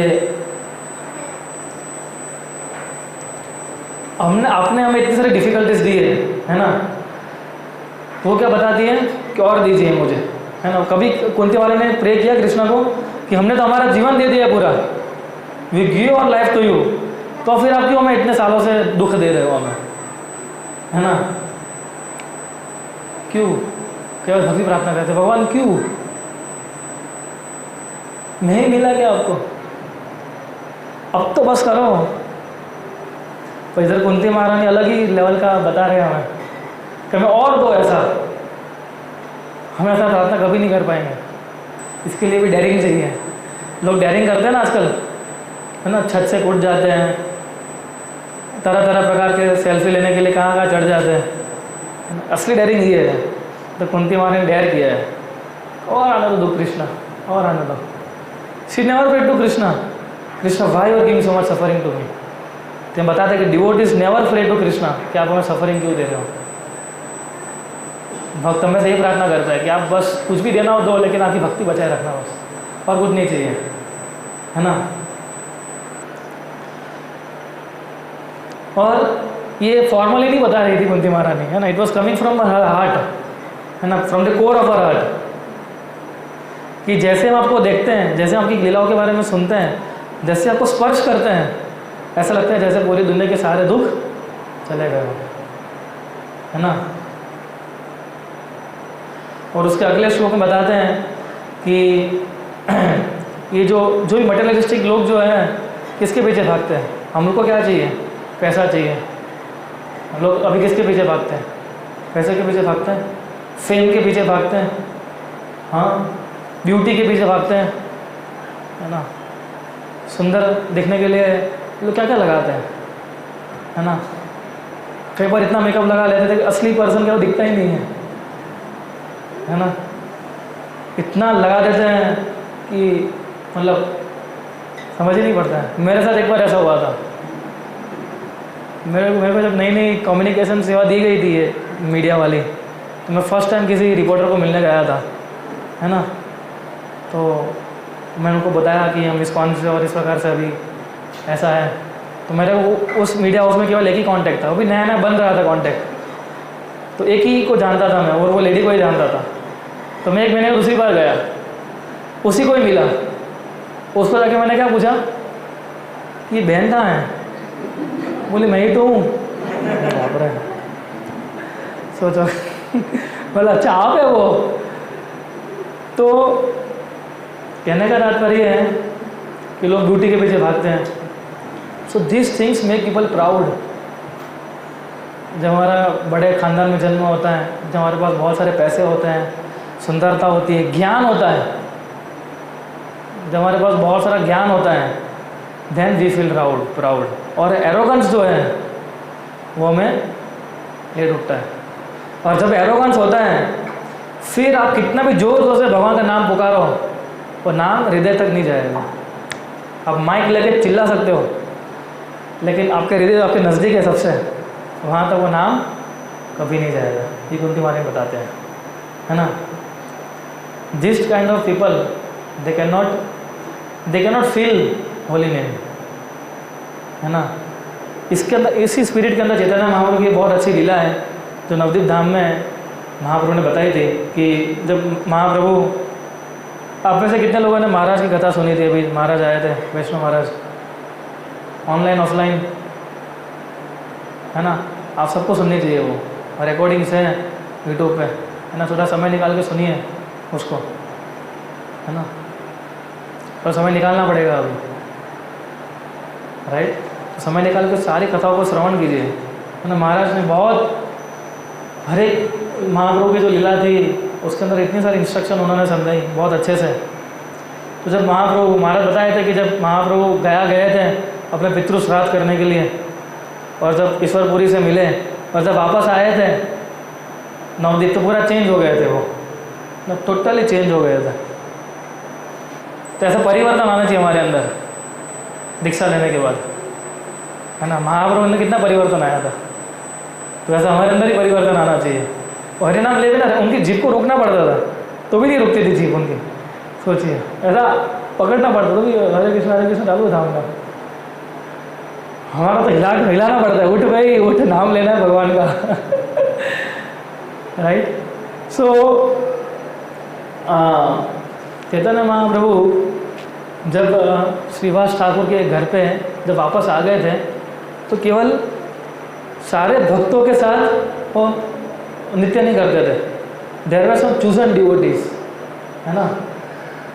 आपने हमें इतनी सारी डिफ़िकल्टीज दी है ना, तो वो क्या बताती है कि और दीजिए मुझे, है ना। कभी कुंती महारानी ने प्रे किया कृष्णा को कि हमने तो हमारा जीवन दे दिया पूरा, we give our life to you, तो फिर आप क्यों हमें इतने सालों से दुख दे रहे हो हमें, है ना। क्यों केवल भक्ति प्रार्थना करते भगवान, क्यों नहीं मिला क्या आपको, अब तो बस करो। तो इधर कुंती महारानी अलग ही लेवल का बता रहे हैं हमें कि हमें और दो ऐसा, हम ऐसा प्रार्थना कभी नहीं कर पाएंगे। इसके लिए भी डेयरिंग चाहिए। लोग डेयरिंग करते हैं ना आजकल, है ना, छत से कूद जाते हैं, तरह तरह प्रकार के सेल्फी लेने के लिए कहाँ चढ़ जाते हैं। असली डेयरिंग ये है, तो कुंती महारानी ने डेयर किया है, और आने दो कृष्णा, और आने दो। She never prayed to Krishna, Krishna why you are giving so much suffering to me. तो हम बताते हैं कि devotees never prayed to Krishna, कि आप हमें सफरिंग क्यों दे रहे हो। भक्त हमें से ही प्रार्थना करता है कि आप बस कुछ भी देना हो दो, लेकिन आपकी भक्ति बचाए रखना बस, और कुछ नहीं चाहिए, है ना। और ये फॉर्मली नहीं बता रही थी कुंती महारानी, है ना, it was coming from her heart, है ना, from the core of her heart, कि जैसे हम आपको देखते हैं, जैसे आपकी लीलाओं के बारे में सुनते हैं, जैसे आपको स्पर्श करते हैं, ऐसा लगता है जैसे पूरी दुनिया के सारे दुख चले गए, है ना। और उसके अगले श्लोक में बताते हैं कि ये जो भी मटेरियलिस्टिक लोग जो हैं, किसके पीछे भागते हैं, हम लोग को क्या चाहिए, पैसा चाहिए। हम लोग अभी किसके पीछे भागते हैं, पैसे के पीछे भागते हैं, फेम के पीछे भागते हैं, हाँ, ब्यूटी के पीछे भागते हैं, है ना, सुंदर दिखने के लिए लोग क्या क्या लगाते हैं, है ना। कई बार इतना मेकअप लगा लेते थे कि असली पर्सन क्या वो दिखता ही नहीं है ना। इतना लगा देते हैं कि मतलब समझ ही नहीं पड़ता है। मेरे साथ एक बार ऐसा हुआ था, मेरे को जब नई नई कम्युनिकेशन सेवा दी गई थी ये मीडिया वाली, तो मैं फर्स्ट टाइम किसी रिपोर्टर को मिलने गया था, है ना। तो मैंने उनको बताया कि हम इस से और इस प्रकार से अभी ऐसा है। तो मेरे उस मीडिया हाउस में केवल एक ही कांटेक्ट था, वो भी नया नया बन रहा था कांटेक्ट, तो एक ही को जानता था मैं, और वो लेडी को ही जानता था। तो मैं 1 महीने में दूसरी बार गया, उसी को ही मिला। उसको जाके मैंने क्या पूछा कि बहन कहाँ है, बोले मैं ही तो हूँ। सोचो बोला अच्छा आप है वो। तो कहने का तात्पर्य है कि लोग ब्यूटी के पीछे भागते हैं। So this things make people proud. जब हमारा बड़े खानदान में जन्म होता है, जब हमारे पास बहुत सारे पैसे होते हैं, सुंदरता होती है, ज्ञान होता है, जब हमारे पास बहुत सारा ज्ञान होता है, देन वी फील प्राउड। और एरोगेंस जो है वो हमें ले उठता है। और जब एरोगेंस होता है, फिर आप कितना भी जोर जोर से भगवान का नाम पुकारो, वो नाम हृदय तक नहीं जाएगा। आप माइक लेके चिल्ला सकते हो, लेकिन आपके हृदय आपके नज़दीक है सबसे, वहाँ तक वो नाम कभी नहीं जाएगा। ये कुंती महारानी बताते हैं, है ना। This kind of people they can not feel holy name, है ना। इसके अंदर, इसी स्पिरिट के अंदर चैतन्य महाप्रभु की बहुत अच्छी लीला है जो नवद्वीप धाम में महाप्रभु ने बताई थी कि जब महाप्रभु आप में से कितने लोगों ने महाराज की कथा सुनी थी? अभी महाराज आए थे, वैष्णव महाराज, ऑनलाइन ऑफलाइन, है ना? आप सबको सुननी चाहिए वो, रिकॉर्डिंग्स हैं यूट्यूब पे, है ना? थोड़ा समय निकाल के सुनिए उसको, है ना? और समय निकालना पड़ेगा अभी, राइट? तो समय निकाल के सारी कथाओं को श्रवण कीजिए, है ना? महाराज ने बहुत, हर एक महाप्रभु की जो लीला थी उसके अंदर इतनी सारी इंस्ट्रक्शन उन्होंने समझाई बहुत अच्छे से। तो जब महाप्रभु, महाराज बताए थे कि जब महाप्रभु गया गए थे अपने पितृ श्राद्ध करने के लिए, और जब ईश्वरपुरी से मिले और जब वापस आए थे नवदीप, तो पूरा चेंज हो गए थे वो, टोटली चेंज हो गए थे। तो ऐसा परिवर्तन आना चाहिए हमारे अंदर दीक्षा लेने के बाद, है ना? महाप्रभु ने कितना परिवर्तन आया था, तो ऐसा हमारे अंदर ही परिवर्तन आना चाहिए। और हरिनाम ले भी ना, उनकी जीभ को रोकना पड़ता था तो भी नहीं रुकती थी जीभ उनकी, सोचिए, ऐसा पकड़ना पड़ता तो भी हरे कृष्ण चालू था उनका। हमारा तो हिलाना पड़ता है, उठ भाई उठ, नाम लेना है भगवान का। राइट? सो चैतन्य महाप्रभु जब श्रीवास ठाकुर के घर पे जब वापस आ गए थे, तो केवल सारे भक्तों के साथ वो नित्य नहीं करते थे, there were some chosen devotees, है ना?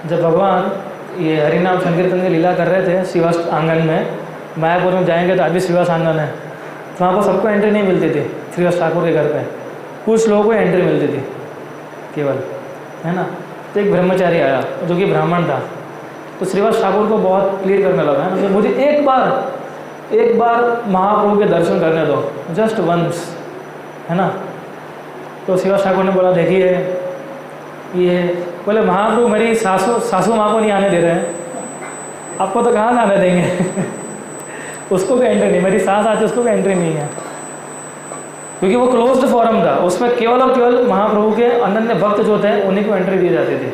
जब भगवान ये हरिनाम संकीर्तन की लीला कर रहे थे श्रीवास आंगन में, मायापुर में जाएंगे तो अभी श्रीवास आंगन है, तो वहाँ पर सबको एंट्री नहीं मिलती थी श्रीवास ठाकुर के घर पे, कुछ लोगों को एंट्री मिलती थी केवल, है ना? तो एक ब्रह्मचारी आया जो कि ब्राह्मण था, तो श्रीवास ठाकुर को बहुत प्लीड करने लगा, है ना? मुझे एक बार महाप्रभु के दर्शन करने दो, जस्ट वंस, है ना? तो श्रीवास ठाकुर ने बोला, देखिए ये, बोले महाप्रभु मेरी सासू माँ को नहीं आने दे रहे हैं, आपको तो कहाँ आने देंगे? उसको भी एंट्री नहीं, मेरी सास आती उसको भी एंट्री नहीं है, क्योंकि वो क्लोज्ड फोरम था, उसमें केवल और केवल महाप्रभु के अनन्य भक्त जो थे उन्हीं को एंट्री दी जाती थी,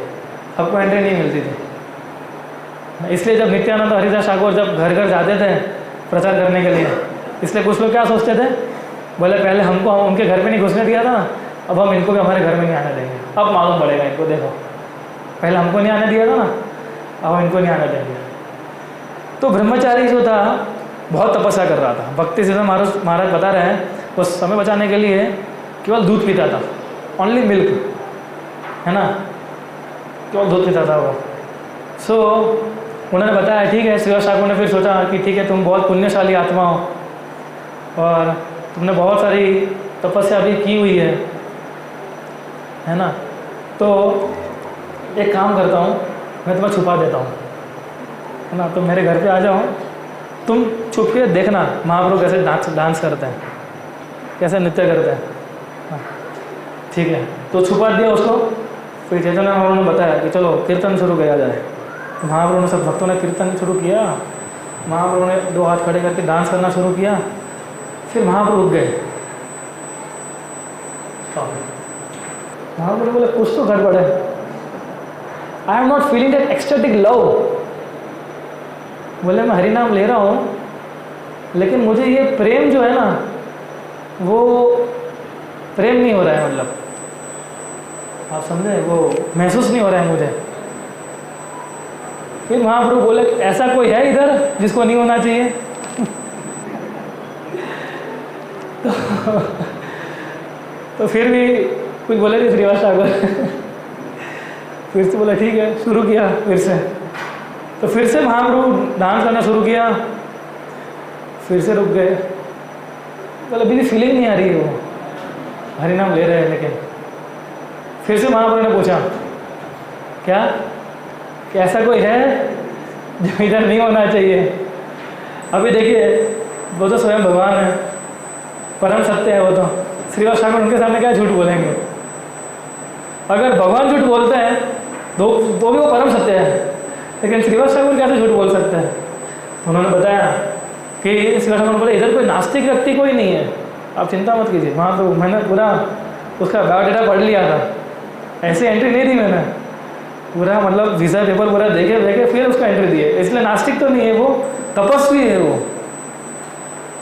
सबको एंट्री नहीं मिलती थी। इसलिए जब नित्यानंद हरिदास ठाकुर जब घर घर जाते थे प्रचार करने के लिए, इसलिए कुछ लोग क्या सोचते थे, बोले पहले हमको उनके घर पे नहीं घुसने दिया था, अब हम इनको भी हमारे घर में नहीं आने देंगे, अब मालूम पड़ेगा इनको, देखो पहले हमको नहीं आने दिया था ना, अब हम इनको नहीं आने देंगे। तो ब्रह्मचारी जो था बहुत तपस्या कर रहा था, भक्ति से महाराज बता रहे हैं, वो समय बचाने के लिए केवल दूध पीता था, ओनली मिल्क, है ना? केवल दूध पीता था वो। सो उन्होंने बताया, ठीक है। श्रीवास ठाकुर ने फिर सोचा कि ठीक है, तुम बहुत पुण्यशाली आत्मा हो और तुमने बहुत सारी तपस्या भी की हुई है ना? तो एक काम करता हूँ, मैं तुम्हें छुपा देता हूँ, है ना? तुम मेरे घर पे आ जाओ, तुम छुप के देखना महाप्रभु कैसे डांस करते हैं, कैसे नृत्य करते हैं, हाँ ठीक है। तो छुपा दिया उसको। फिर चैतन्य महाप्रभु ने बताया कि चलो कीर्तन शुरू किया जाए। तो महाप्रभु ने सब भक्तों ने कीर्तन शुरू किया, महाप्रभु ने 2 हाथ खड़े करके डांस करना शुरू किया। फिर महाप्रभु रुक गए। महाप्रभु बोले कुछ तो गड़बड़ है, I am not feeling that ecstatic love. बोले मैं हरि नाम ले रहा हूँ, लेकिन मुझे ये प्रेम जो है ना, वो प्रेम नहीं हो रहा है, मतलब आप समझे, वो महसूस नहीं हो रहा है मुझे। फिर महाप्रभु बोले ऐसा कोई है इधर जिसको नहीं होना चाहिए? तो फिर भी कुछ बोले थे श्रीवास ठाकुर। फिर से बोला ठीक है, शुरू किया फिर से। तो फिर से महाप्रभु डांस करना शुरू किया, फिर से रुक गए। बोले अभी भी फीलिंग नहीं आ रही है, वो हरि नाम ले रहे हैं। लेकिन फिर से महाप्रभु ने पूछा क्या कि ऐसा कोई है जो इधर नहीं होना चाहिए? अभी देखिए वो तो स्वयं भगवान है, परम सत्य है वो तो। श्रीवास ठाकुर उनके सामने क्या झूठ बोलेंगे? अगर भगवान झूठ बोलते हैं तो भी वो परम सत्य है, लेकिन श्रीवास ठाकुर कैसे झूठ बोल सकते हैं? तो उन्होंने बताया कि श्रीवास ठाकुर बोले इधर कोई नास्तिक व्यक्ति कोई नहीं है, आप चिंता मत कीजिए। वहाँ तो मैंने पूरा उसका बायोडाटा पढ़ लिया था, ऐसे एंट्री नहीं दी मैंने, पूरा मतलब वीज़ा पेपर पूरा देखे फिर उसको एंट्री दी है। इसलिए नास्तिक तो नहीं है, वो तपस्वी है। वो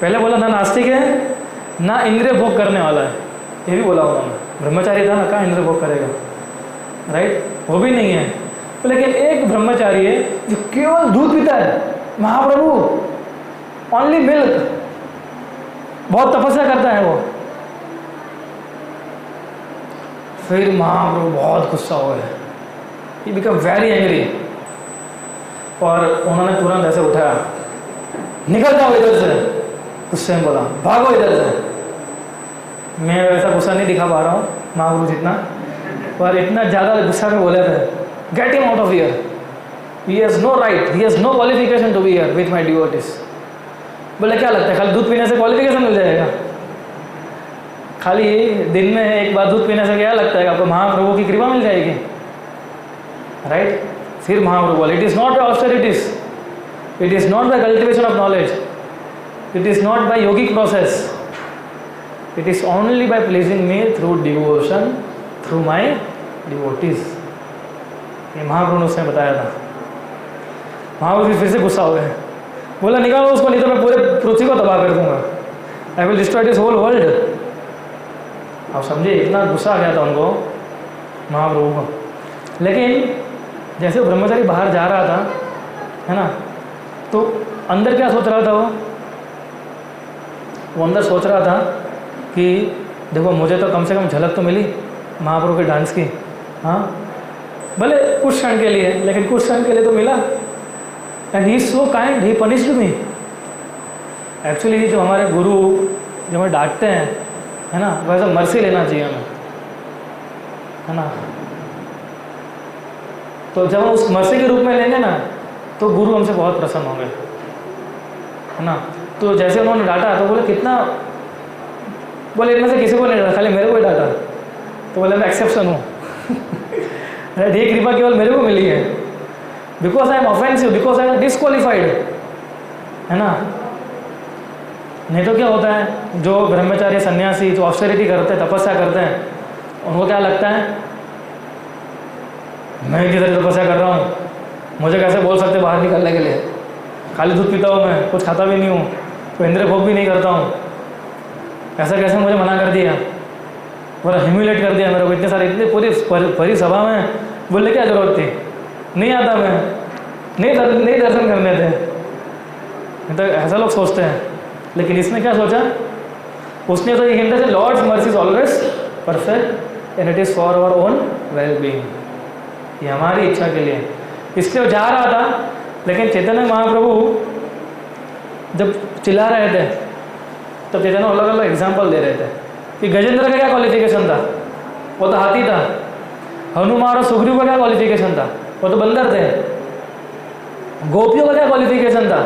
पहले बोला ना नास्तिक है ना इंद्रिय भोग करने वाला है, ये भी बोला उन्होंने। ब्रह्मचारी था ना, कहाँ इंद्रिय भोग करेगा, राइट? वो भी नहीं है। लेकिन एक ब्रह्मचारी है जो केवल दूध पीता है, महाप्रभु ओनली मिल्क, बहुत तपस्या करता है वो। फिर महाप्रभु बहुत गुस्सा हो गए, ही बिकम वेरी एंग्री, और उन्होंने तुरंत ऐसे उठाया, निकल जाओ इधर से, गुस्से में बोला भागो इधर से। मैं वैसा गुस्सा नहीं दिखा पा रहा हूँ महाप्रभु जितना, पर इतना ज़्यादा गुस्सा में बोले थे, get him out of here, he has no right, he has no qualification to be here with my devotees. बोले क्या लगता है खाली दूध पीने से क्वालिफिकेशन मिल जाएगा? खाली दिन में एक बार दूध पीने से क्या लगता है आपको महाप्रभु की कृपा मिल जाएगी? राइट? फिर महाप्रभु बोले, it is not by austerities, it is not by cultivation of knowledge, it is not by yogic process, it is only by pleasing me through devotion through my devotees. ये महाप्रभु ने उसने बताया था। महाप्रभु फिर से गुस्सा हो गए, बोला निकालो उसको, नहीं तो मैं पूरे पृथ्वी को तबाह कर दूंगा, I will destroy this whole world. आप समझे, इतना गुस्सा आ गया था उनको महाप्रभु को। लेकिन जैसे वो ब्रह्मचारी बाहर जा रहा था, है ना, तो अंदर क्या सोच रहा था वो अंदर सोच रहा था कि देखो मुझे तो कम से कम झलक तो मिली महाप्रभु के डांस की, हाँ भले कुछ क्षण के लिए, लेकिन कुछ क्षण के लिए तो मिला। And he is so kind, he punished me. Actually जो हमारे गुरु जो हमें डांटते हैं, है ना, वैसा मर्सी लेना चाहिए हमें, है ना। तो जब हम उस मर्सी के रूप में लेंगे ना, तो गुरु हमसे बहुत प्रसन्न होंगे, है ना। तो जैसे उन्होंने डांटा तो बोले कितना, बोले इनमें से किसी को नहीं डांटा, खाली मेरे को ही डांटा। तो बोले मैं एक्सेप्शन हूँ ये कृपा केवल मेरे को मिली है, because I am offensive, because I am disqualified, है ना। नहीं तो क्या होता है, जो ब्रह्मचारी सन्यासी जो ऑस्टेरिटी करते हैं, तपस्या करते हैं, उनको क्या लगता है, मैं किधर तपस्या कर रहा हूँ, मुझे कैसे बोल सकते बाहर निकलने के लिए, खाली दूध पीता हूँ मैं, कुछ खाता भी नहीं हूँ, तो इंद्रिय भोग भी नहीं करता हूँ, ऐसा कैसे मुझे मना कर दिया, पूरा ह्यूमिलेट कर दिया मेरे को, इतने सारे, इतने पूरी सभा में बोलने क्या जरूरत थी, नहीं आता मैं, नहीं दर्शन करने थे। तो ऐसा लोग सोचते हैं, लेकिन इसने क्या सोचा, उसने तो ये हिंट है, Lord's mercy is always perfect and it is for our own well being, ये हमारी इच्छा के लिए। इसलिए वो जा रहा था, लेकिन चैतन्य महाप्रभु जब चिल्ला रहे थे तब चैतन्य अलग अलग एग्जाम्पल दे रहे थे कि गजेंद्र का क्या क्वालिफिकेशन था, वो तो हाथी था, हनुमान और सुग्रीव का क्या क्वालिफिकेशन था, वो तो बंदर थे, गोपियों का क्या क्वालिफिकेशन था,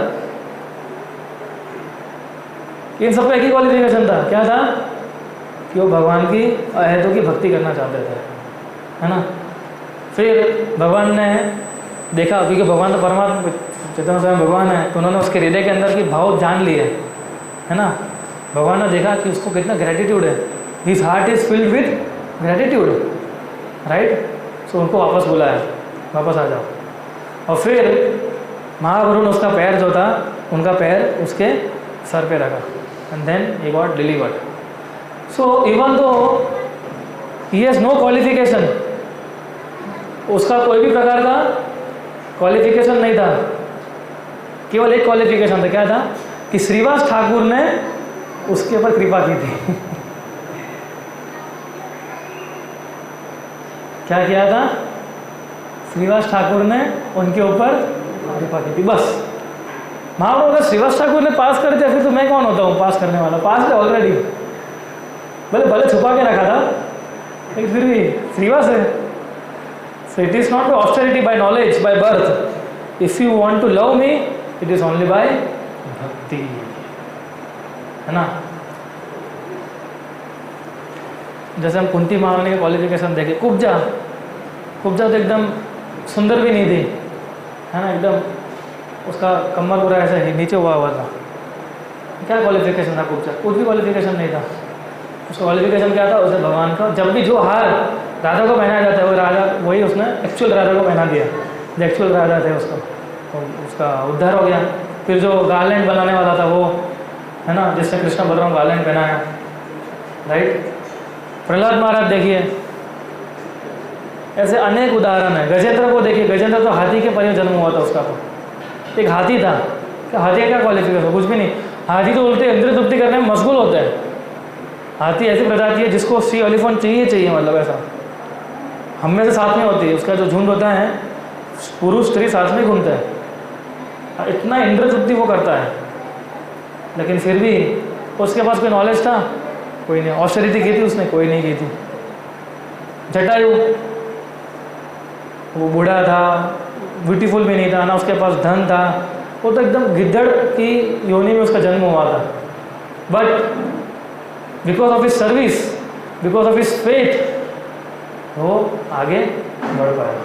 इन सबका एक ही क्वालिफिकेशन था, क्या था कि वो भगवान की अहतों की भक्ति करना चाहते थे, है ना। फिर भगवान ने देखा, क्योंकि भगवान तो परमात्मा चैतन्य स्वयं भगवान है, तो उन्होंने उसके हृदय के अंदर की भाव जान लिए, है ना। भगवान ने देखा कि उसको कितना ग्रेटिट्यूड है, his heart is filled with gratitude, right. So उनको वापस बुलाया, वापस आ जाओ। और फिर महाप्रभु ने उसका पैर जो था, उनका पैर उसके सर पे रखा, and then he got delivered. So even though he has no qualification, उसका कोई भी प्रकार का क्वालिफिकेशन नहीं था, केवल एक क्वालिफिकेशन था, क्या था कि श्रीवास ठाकुर ने उसके ऊपर कृपा की थी क्या किया था, श्रीवास ठाकुर ने उनके ऊपर कृपा की थी, बस। महाप्रभु अगर श्रीवास ठाकुर ने पास कर दिया, फिर तो मैं कौन होता हूँ पास करने वाला, पास है ऑलरेडी, भले छुपा के रखा था, लेकिन फिर भी श्रीवास है। So it is not by austerity, by knowledge, by birth. If you want to love me, it is only by bhakti, है ना। जैसे हम कुंती महारानी के क्वालिफिकेशन देखे, कुब्जा तो एकदम सुंदर भी नहीं थी, है ना, एकदम उसका कमर पूरा ऐसे नीचे हुआ था। क्या क्वालिफिकेशन था कुब्जा, कुछ भी क्वालिफिकेशन नहीं था। उसका क्वालिफिकेशन क्या था, उसे भगवान का जब भी जो हार राधा को पहनाया जाता है, वो राधा वही उसने एक्चुअल राधा को पहना दिया, जो एक्चुअल राधा थे उसको, तो उसका उद्धार हो गया। फिर जो गार्लैंड बनाने वाला था वो, है ना, जिसने कृष्ण बलराम गार्लैंड पहनाया, राइट। प्रहलाद महाराज देखिए, ऐसे अनेक उदाहरण है। गजेंद्र को देखिए, गजेंद्र तो हाथी के परिवार जन्म हुआ था उसका, तो एक हाथी था। हाथी का क्या क्वालिफिकेशन? कुछ भी नहीं। हाथी तो उल्टे इंद्र तृप्ति करने में मशगूल होता है। हाथी ऐसी प्रजाति है जिसको सी एलिफेंट चाहिए, मतलब ऐसा हम में से साथ में होती है। उसका जो झुंड होता है, पुरुष स्त्री साथ में घूमता है, इतना इंद्र तृप्ति वो करता है। लेकिन फिर भी उसके पास कोई नॉलेज था? कोई नहीं। ऑस्टेरिटी की थी उसने? कोई नहीं की थी। जटायु, वो बूढ़ा था, ब्यूटीफुल भी नहीं था, ना उसके पास धन था, वो तो एकदम गिद्धड़ की योनि में उसका जन्म हुआ था। But because of his service, because of his faith, वो आगे बढ़ पाया,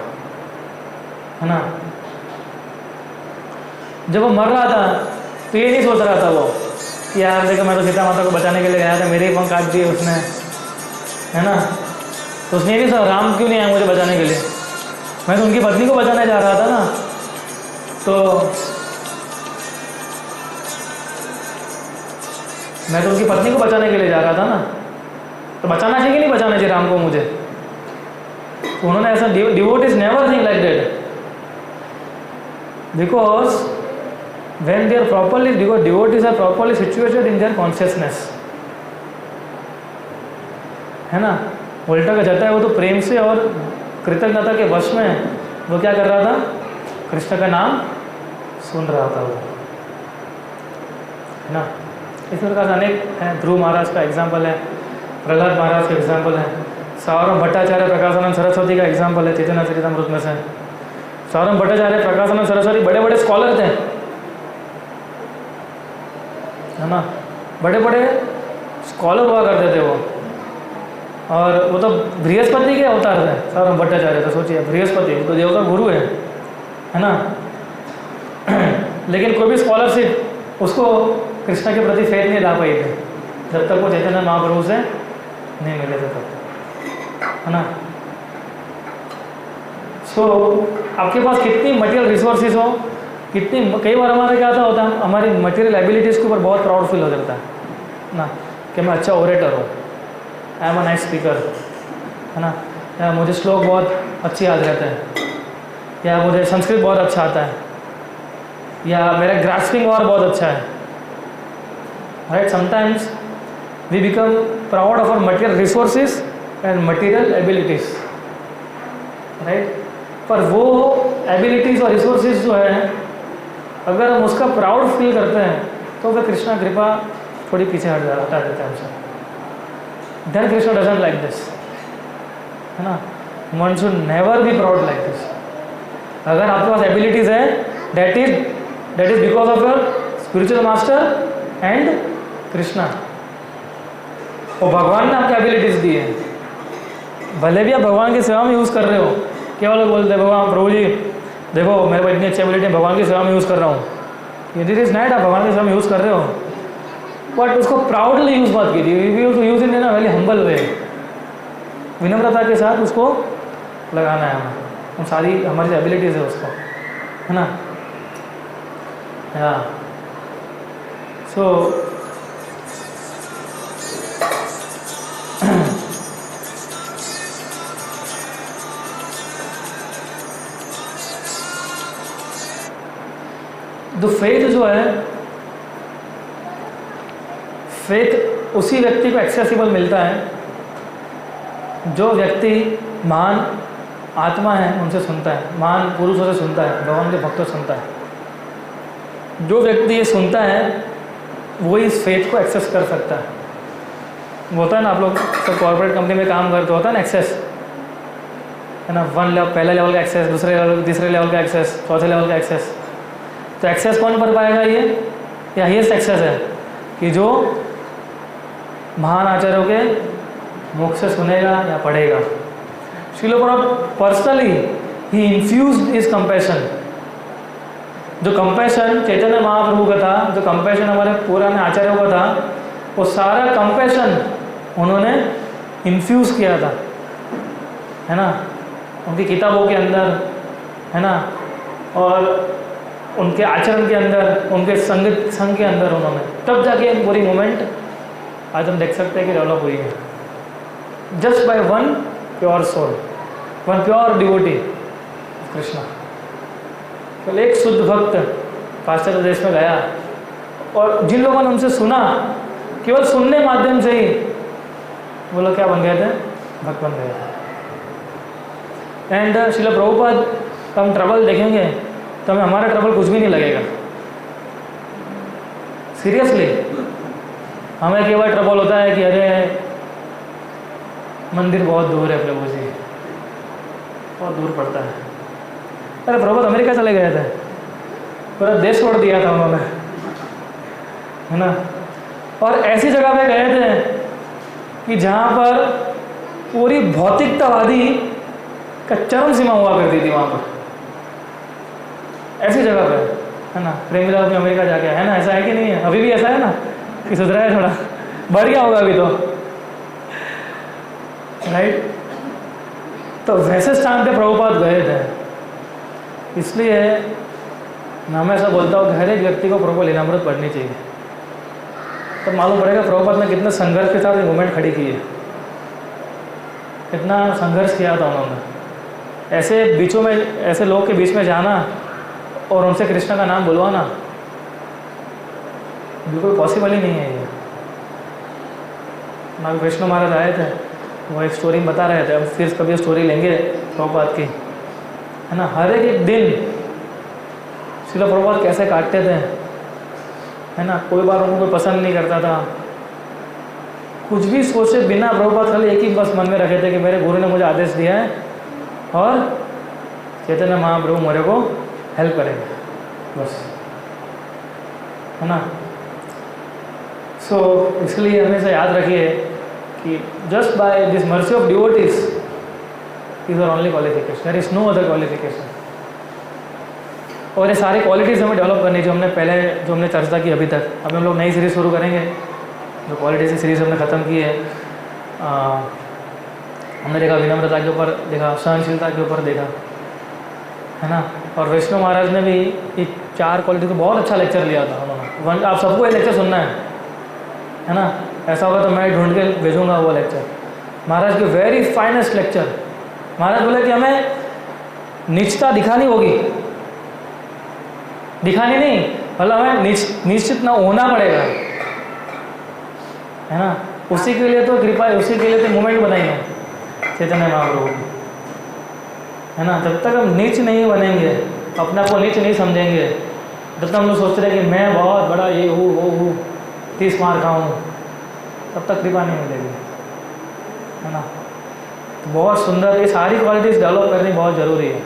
है ना। जब वो मर रहा था तो ये नहीं सोच रहा था वो कि यार देखो, मैं तो सीता माता को बचाने के लिए गया था, मेरे ही पंख काट दिए उसने, है ना। तो उसने ये नहीं सोचा राम क्यों नहीं आया मुझे बचाने के लिए, मैं तो उनकी पत्नी को बचाने जा रहा था ना। तो मैं तो उनकी पत्नी को बचाने के लिए जा रहा था ना, तो बचाना चाहिए कि नहीं बचाना चाहिए राम को मुझे? तो उन्होंने ऐसा, devotees never think like that, because when they are properly, because devotees are properly situated in their consciousness, है ना। उल्टा का जाता है वो तो प्रेम से और कृतज्ञता के वश में वो क्या कर रहा था? कृष्ण का नाम सुन रहा था वो, है ना। इस प्रकार से अनेक हैं। ध्रुव महाराज का एग्जाम्पल है, प्रहलाद महाराज का एग्जाम्पल है, सावरम भट्टाचार्य प्रकाशानंद सरस्वती का एग्जाम्पल है चैतन्य चरितमृत में से। सावरम भट्टाचार्य प्रकाशानंद सरस्वती बड़े बड़े स्कॉलर थे, है ना, बड़े बड़े स्कॉलर हुआ करते थे वो। और वो तो बृहस्पति के अवतार थे सावरम भट्टाचार्य, तो सोचिए बृहस्पति तो देव का गुरु है ना। लेकिन कोई भी स्कॉलरशिप उसको कृष्ण के प्रति फेथ नहीं ला पाई थी जब तक वो चैतन्य महाप्रभु से नहीं मिले थे तब, है ना। सो आपके पास कितनी मटेरियल रिसोर्सेज हो, कितनी, कई बार हमारा क्या होता है, हमारी मटेरियल एबिलिटीज़ के ऊपर बहुत प्राउड फील हो जाता है ना, कि मैं अच्छा ओरेटर हूँ, I am a nice speaker, है ना, या मुझे श्लोक बहुत अच्छी याद रहते हैं, या मुझे संस्कृत बहुत अच्छा आता है, या मेरा ग्रास्पिंग और बहुत अच्छा है, right. Sometimes we become proud of our material resources and material abilities, right. पर वो एबिलिटीज़ और रिसोर्सेज जो है, अगर हम उसका प्राउड फील करते हैं तो फिर कृष्णा कृपा थोड़ी पीछे हटा देते हैं हमसे। Then Krishna doesn't like this, है ना। One should never be proud like this. अगर आपके पास एबिलिटीज़ है, that is because of your spiritual master and Krishna. और भगवान ने आपको एबिलिटीज़ दी है, भले भी आप भगवान की सेवा में यूज़ कर रहे हो। केवल बोलते हैं भगवान प्रभु जी देखो मेरे पास इतनी अच्छी एबिलिटी भगवान की सेवा में यूज़ कर रहा हूँ, इट इज़ नाइट, आप भगवान की सेवा में यूज़ कर रहे हो, बट उसको प्राउडली यूज़ मत कीजिए। We have to use in a very humble way, विनम्रता के साथ उसको लगाना है हमें, हम सारी हमारी जो एबिलिटीज़ है उसको, है ना। या सो तो फेथ जो है, फेथ उसी व्यक्ति को एक्सेसिबल मिलता है जो व्यक्ति महान आत्मा है उनसे सुनता है, महान पुरुषों से सुनता है, भगवान के भक्तों से सुनता है। जो व्यक्ति ये सुनता है वो इस फेथ को एक्सेस कर सकता है। वो होता है ना, आप लोग सब कॉर्पोरेट कंपनी में काम करते होता है ना, एक्सेस, है ना, पहले लेवल का एक्सेस, दूसरे लेवल, तीसरे लेवल का एक्सेस, चौथे लेवल का एक्सेस। तो एक्सेस कौन कर पाएगा? ये हाईएस्ट एक्सेस है कि जो महान आचार्यों के मुख से सुनेगा या पढ़ेगा। श्रील प्रभुपाद पर्सनली ही इन्फ्यूज्ड हिज कंपैशन। जो कंपैशन चैतन्य महाप्रभु का था, जो कंपैशन हमारे पुराने आचार्यों का था, वो सारा कंपैशन उन्होंने इन्फ्यूज़ किया था, है ना, उनकी किताबों के अंदर, है ना, और उनके आचरण के अंदर, उनके संग के अंदर उन्होंने, तब जाके पूरी मूवमेंट आज हम देख सकते हैं कि डेवलप हुई है, just by one pure soul. One pure devotee Krishna, केवल एक शुद्ध भक्त पाश्चात्य देश में गया, और जिन लोगों ने उनसे सुना, केवल सुनने माध्यम से ही वो लोग क्या बन गए थे? भक्त बन गए थे। एंड श्रील प्रभुपाद का हम ट्रबल देखेंगे तो हमें हमारा ट्रबल कुछ भी नहीं लगेगा। सीरियसली, हमें केवल ट्रबल होता है कि अरे मंदिर बहुत दूर है प्रभु जी, बहुत दूर पड़ता है। अरे प्रभुपाद अमेरिका चले गए थे, पूरा देश छोड़ दिया था उन्होंने, है ना। और ऐसी जगह पे गए थे कि जहाँ पर पूरी भौतिकतावादी का चरम सीमा हुआ करती थी वहाँ पर, ऐसी जगह पे, है ना। प्रेमीलाल अपनी अमेरिका जाके, है ना, ऐसा है कि नहीं है? अभी भी ऐसा है ना कि सुधरा है थोड़ा, बढ़ गया होगा अभी तो, राइट। तो वैसे स्थान पे प्रभुपाद गए थे। इसलिए मैं हमेशा बोलता हूँ कि हर एक व्यक्ति को प्रभु लीलामृत पढ़नी चाहिए, तो मालूम पड़ेगा प्रभुपाद ने कितने संघर्ष के साथ ये मूवमेंट खड़ी की है, कितना संघर्ष किया था उन्होंने। ऐसे बीचों में, ऐसे लोग के बीच में जाना और उनसे कृष्ण का नाम बुलवाना बिल्कुल पॉसिबल ही नहीं है ये। ना वैष्णव महाराज आए थे, वो एक स्टोरी बता रहे थे, अब फिर कभी स्टोरी लेंगे प्रभुपाद की, है ना। हर एक दिन श्रील प्रभुपाद कैसे काटते थे, है ना। कोई बार उनको कोई पसंद नहीं करता था, कुछ भी सोचे बिना प्रभुपाद खाली एक ही बस मन में रखे थे कि मेरे गुरु ने मुझे आदेश दिया है और चैतन्य महाप्रभु मेरे को हेल्प करेंगे, बस, है ना। सो इसलिए हमेशा याद रखिए कि just by this mercy of devotees is our only qualification, there is no other qualification. और ये सारी क्वालिटीज़ हमें डेवलप करनी जो हमने चर्चा की अभी तक। अभी हम लोग नई सीरीज़ शुरू करेंगे, जो क्वालिटीज़ की सीरीज़ हमने ख़त्म की है। हमने देखा विनम्रता के ऊपर, देखा सहनशीलता के ऊपर देखा, है ना। और वैष्णव महाराज ने भी एक 4 क्वालिटी को बहुत अच्छा लेक्चर लिया था उन्होंने। आप सबको ये लेक्चर सुनना है ना। ऐसा होगा तो मैं ढूंढ के भेजूँगा वो लेक्चर, महाराज के वेरी फाइनेस्ट लेक्चर। महाराज बोले कि हमें निष्ठा दिखानी होगी, दिखानी नहीं, मतलब हमें निश्चित ना होना पड़ेगा, है ना। उसी के लिए तो कृपा है, उसी के लिए तो मूवमेंट बनाई है चैतन्य महाप्रभु, है ना। जब तक हम नीच नहीं बनेंगे, अपने आप को नीच नहीं समझेंगे, जब तक हम लोग सोचते रहे कि मैं बहुत बड़ा ये हूँ वो हूँ, 30 मार खाऊँ, तब तक कृपा नहीं मिलेगी, है ना। तो बहुत सुंदर, ये सारी क्वालिटीज़ डेवलप करनी बहुत ज़रूरी है।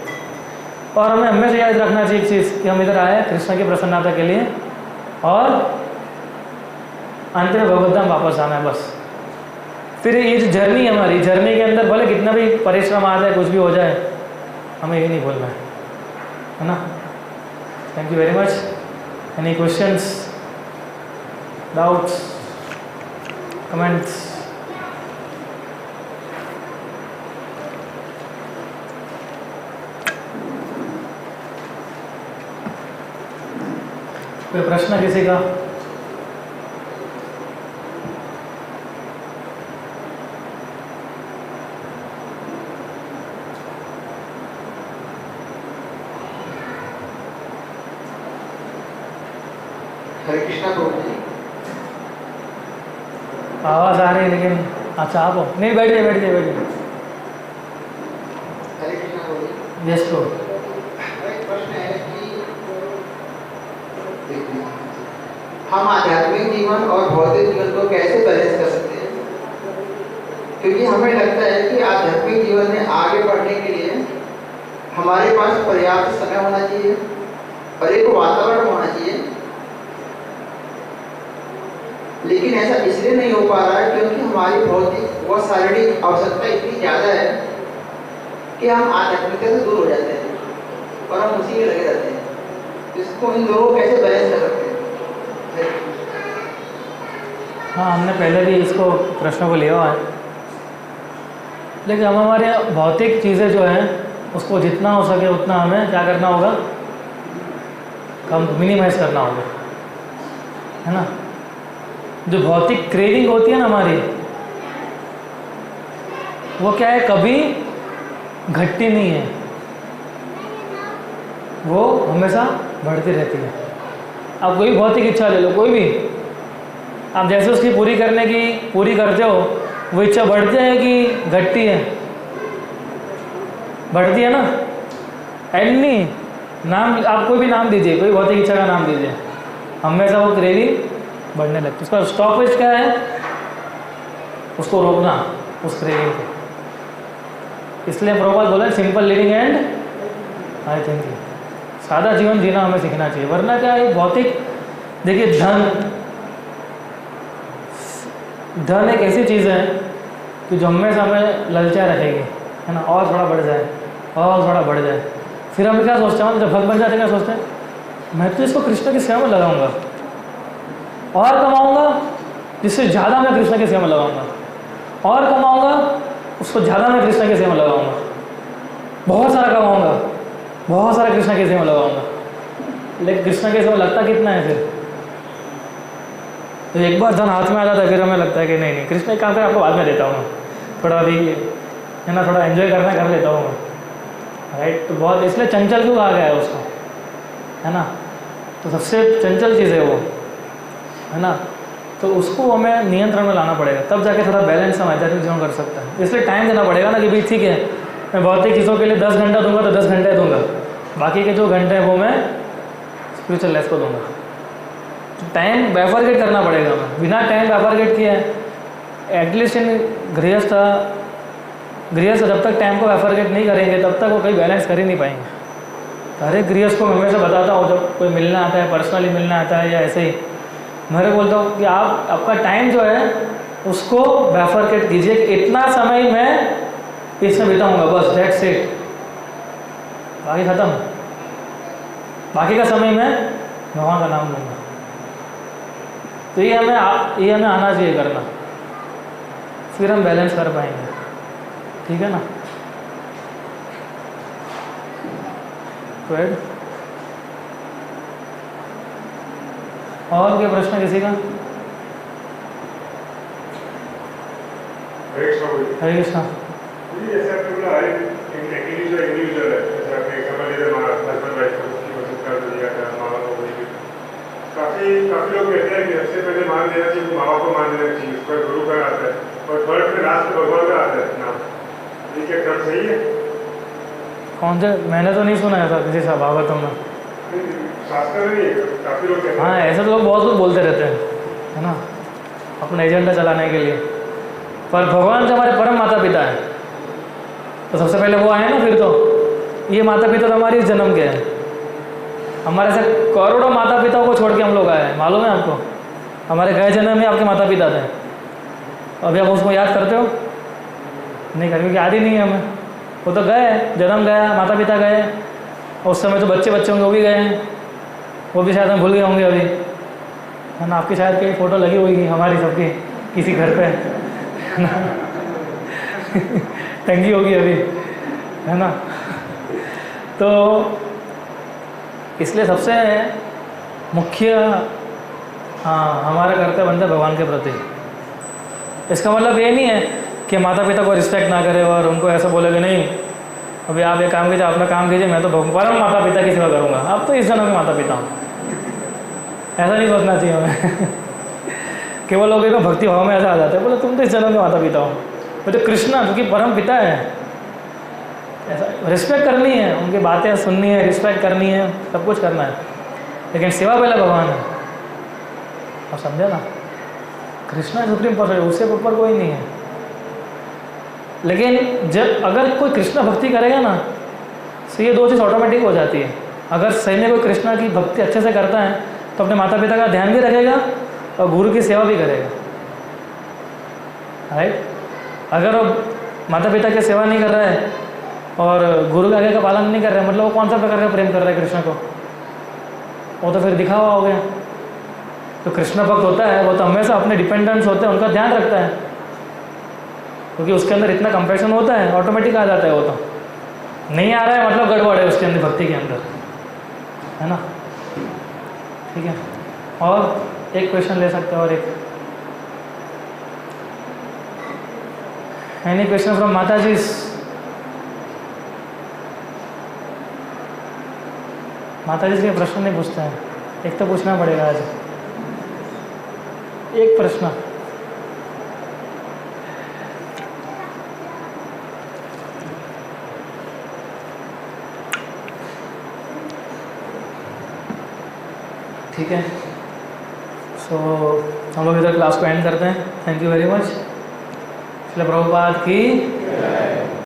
और हमें हमेशा याद रखना चाहिए एक चीज़ कि हम इधर आए कृष्ण की प्रसन्नता के लिए, और अंत में भगवत धाम वापस आना है, बस। फिर ये जो जर्नी है हमारी, जर्नी के अंदर भले कितना भी परिश्रम आ जाए, कुछ भी हो जाए, हमें ये नहीं भूलना है ना। Thank you very much. Any questions, doubts, comments? कोई प्रश्न किसी का? हरे कृष्णा प्रभु जी। आवाज़ आ रही है लेकिन, अच्छा आप हो? नहीं, बैठिए बैठिए बैठिए। हरे कृष्णा प्रभु जी। यस प्रभु। एक प्रश्न है कि हम आध्यात्मिक जीवन और भौतिक जीवन को कैसे बैलेंस कर सकते हैं? क्योंकि हमें लगता है कि आध्यात्मिक जीवन में आगे बढ़ने के लिए हमारे पास पर्याप्त समय होना चाहिए और एक वातावरण होना चाहिए, लेकिन ऐसा इसलिए नहीं हो पा रहा है क्योंकि हमारी भौतिक व शारीरिक आवश्यकता इतनी ज़्यादा है कि हम आध्यात्मिकता से दूर हो जाते हैं और हम उसी में लगे रहते हैं। इसको, इन दोनों को कैसे बैलेंस कर सकते हैं? हाँ, हमने पहले भी इसको प्रश्नों को लिया हुआ है, लेकिन हम हमारे भौतिक चीज़ें जो हैं उसको जितना हो सके उतना हमें क्या करना होगा, कम मिनिमाइज करना होगा, है ना। जो भौतिक क्रेविंग होती है ना हमारी, वो क्या है, कभी घटती नहीं है, वो हमेशा बढ़ती रहती है। आप कोई भौतिक इच्छा ले लो, कोई भी, आप जैसे उसकी पूरी करते हो, वो इच्छा बढ़ती है कि घटती है? बढ़ती है ना। एनी नाम, आप कोई भी नाम दीजिए, कोई भौतिक इच्छा का नाम दीजिए, हमेशा वो क्रेविंग बढ़ने लगती है। उसका स्टॉपेज क्या है? उसको रोकना, उस क्रेविंग को। इसलिए प्रभुपाद बोले simple living and I thinking, सादा जीवन जीना हमें सीखना चाहिए। वरना क्या है, भौतिक, देखिए धन एक ऐसी चीज़ है कि जो हमेशा हमें ललचा रखेगी, है ना, और थोड़ा बढ़ जाए, और थोड़ा बढ़ जाए। फिर हम क्या सोचते हैं, जब भक्त बन जाते हैं क्या सोचते हैं, मैं तो इसको कृष्ण की सेवा में लगाऊंगा और कमाऊंगा, जिससे ज़्यादा मैं कृष्ण की सेवा में लगाऊंगा, और कमाऊंगा, उसको ज़्यादा मैं कृष्ण की सेवा में लगाऊंगा, बहुत सारा कमाऊंगा, बहुत सारा कृष्ण की सेवा में लगाऊंगा। लेकिन कृष्ण की सेवा लगता कितना है फिर? तो एक बार धन हाथ में आ जाता है, फिर हमें लगता है कि नहीं कृष्ण एक काम कर, आपको बाद में देता हूँ, थोड़ा अभी, है ना, थोड़ा एंजॉय करना कर लेता हूँ, राइट। तो बहुत, इसलिए चंचल क्यों कहा गया है उसको, है ना। तो सबसे चंचल चीज़ है वो, है ना। तो उसको हमें नियंत्रण में लाना पड़ेगा, तब जाके थोड़ा बैलेंस हम आध्यात्मिक जीवन कर सकते हैं। इसलिए टाइम देना पड़ेगा ना, कि भाई ठीक है, मैं भौतिक चीज़ों के लिए 10 घंटा दूंगा तो 10 घंटे दूंगा, बाकी के जो घंटे हैं वो मैं स्पिरिचुअल लाइफ को दूंगा। टाइम बैफरगेट करना पड़ेगा हमें, बिना टाइम बैफरगेट किए, एटलीस्ट इन गृहस्थ जब तक टाइम को बैफरगेट नहीं करेंगे तब तक वो कहीं बैलेंस कर ही नहीं पाएंगे। हर एक गृहस्थ को मैं हमेशा बताता हूँ, जब कोई मिलने आता है, पर्सनली मिलने आता है या ऐसे ही, मैं बोलता हूँ कि आपका टाइम जो है उसको बैफरगेट कीजिए कि इतना समय मैं इसमें बिताऊँगा, बस दैट्स इट, बाकी ख़त्म। बाकी का समय मैं भगवान का नाम लूँगा। तो ये हमें आना चाहिए करना, फिर हम बैलेंस कर पाएंगे, ठीक है ना। गुड। और क्या प्रश्न किसी का? हरे कृष्णा। जैसे आपने बोला इंडिविजुअल है, जैसे आपने एग्जाम्पल दिया हमारा हस्बैंड वाइफ को उसकी मदद कर दिया था, माँ बाप को भी। काफ़ी लोग कहते हैं कि सबसे पहले मान देना चाहिए, माँ बाप को मान देना चाहिए, उसका गुरु का आता है, और थर्ड में लास्ट में भगवान का आता है नाम। ये क्या क्रम सही है? कौन से? मैंने तो नहीं सुना ऐसा किसी से भागवतम में, शास्त्र में नहीं, काफ़ी लोग कहते हैं। हाँ, ऐसे तो लोग बहुत कुछ बोलते रहते हैं, है ना, अपना एजेंडा चलाने के लिए। पर भगवान जो हमारे परम माता पिता हैं, तो सबसे पहले वो आए ना। फिर तो ये माता पिता तो हमारे इस जन्म के हैं, हमारे से करोड़ों माता पिताओं को छोड़ के हम लोग आए हैं, मालूम है आपको। हमारे गए जन्म में आपके माता पिता थे, अभी आप उसको याद करते हो? नहीं करते, क्योंकि याद ही नहीं है हमें। वो तो गए, जन्म गया, माता पिता गए, उस समय तो बच्चे होंगे, वो भी गए हैं, वो भी शायद हम भूल गए होंगे अभी, है ना। आपकी शायद कहीं फ़ोटो लगी होगी हमारी सबकी किसी घर पे, है ना, टंगी होगी अभी, है ना। तो इसलिए सबसे मुख्य हमारा कर्तव्य बनता है भगवान के प्रति। इसका मतलब ये नहीं है कि माता पिता को रिस्पेक्ट ना करे और उनको ऐसा बोले कि नहीं अभी आप एक काम कीजिए, अपना काम कीजिए, मैं तो परम माता पिता की सेवा करूँगा, आप तो इस जन्म के माता पिता हूँ। ऐसा नहीं सोचना चाहिए हमें। केवल लोग एक भक्ति भाव में ऐसा आ जाते हैं, बोले तुम तो इस जन्म के माता पिता हो, वो तो कृष्णा क्योंकि परम पिता है, ऐसा रिस्पेक्ट करनी है, उनकी बातें सुननी है, रिस्पेक्ट करनी है, सब कुछ करना है, लेकिन सेवा पहले भगवान है। आप समझे ना, कृष्णा सुप्रीम परफेक्ट, उससे ऊपर कोई नहीं है। लेकिन जब अगर कोई कृष्णा भक्ति करेगा ना, तो ये दो चीज़ ऑटोमेटिक हो जाती है। अगर सही में कोई कृष्णा की भक्ति अच्छे से करता है तो अपने माता पिता का ध्यान भी रखेगा और गुरु की सेवा भी करेगा, राइट। अगर वो माता पिता की सेवा नहीं कर रहा है और गुरु के आगे का पालन नहीं कर रहा है, मतलब वो कौन सा प्रकार का प्रेम कर रहा है कृष्ण को? वो तो फिर दिखावा हो गया। तो कृष्ण भक्त होता है वो तो हमेशा अपने डिपेंडेंट्स होते हैं, उनका ध्यान रखता है, क्योंकि उसके अंदर इतना कंपैशन होता है, ऑटोमेटिक आ जाता है। वो तो नहीं आ रहा है मतलब गड़बड़ है उसके अंदर, भक्ति के अंदर, है ना। ठीक है, और एक क्वेश्चन ले सकते हो, और एक एनी क्वेश्चन फ्रॉम माता जी? माता जी से प्रश्न नहीं पूछते हैं, एक तो पूछना पड़ेगा आज, एक प्रश्न। ठीक है, सो हम लोग इधर क्लास को एंड करते हैं। Thank you very much. Srila Prabhupada की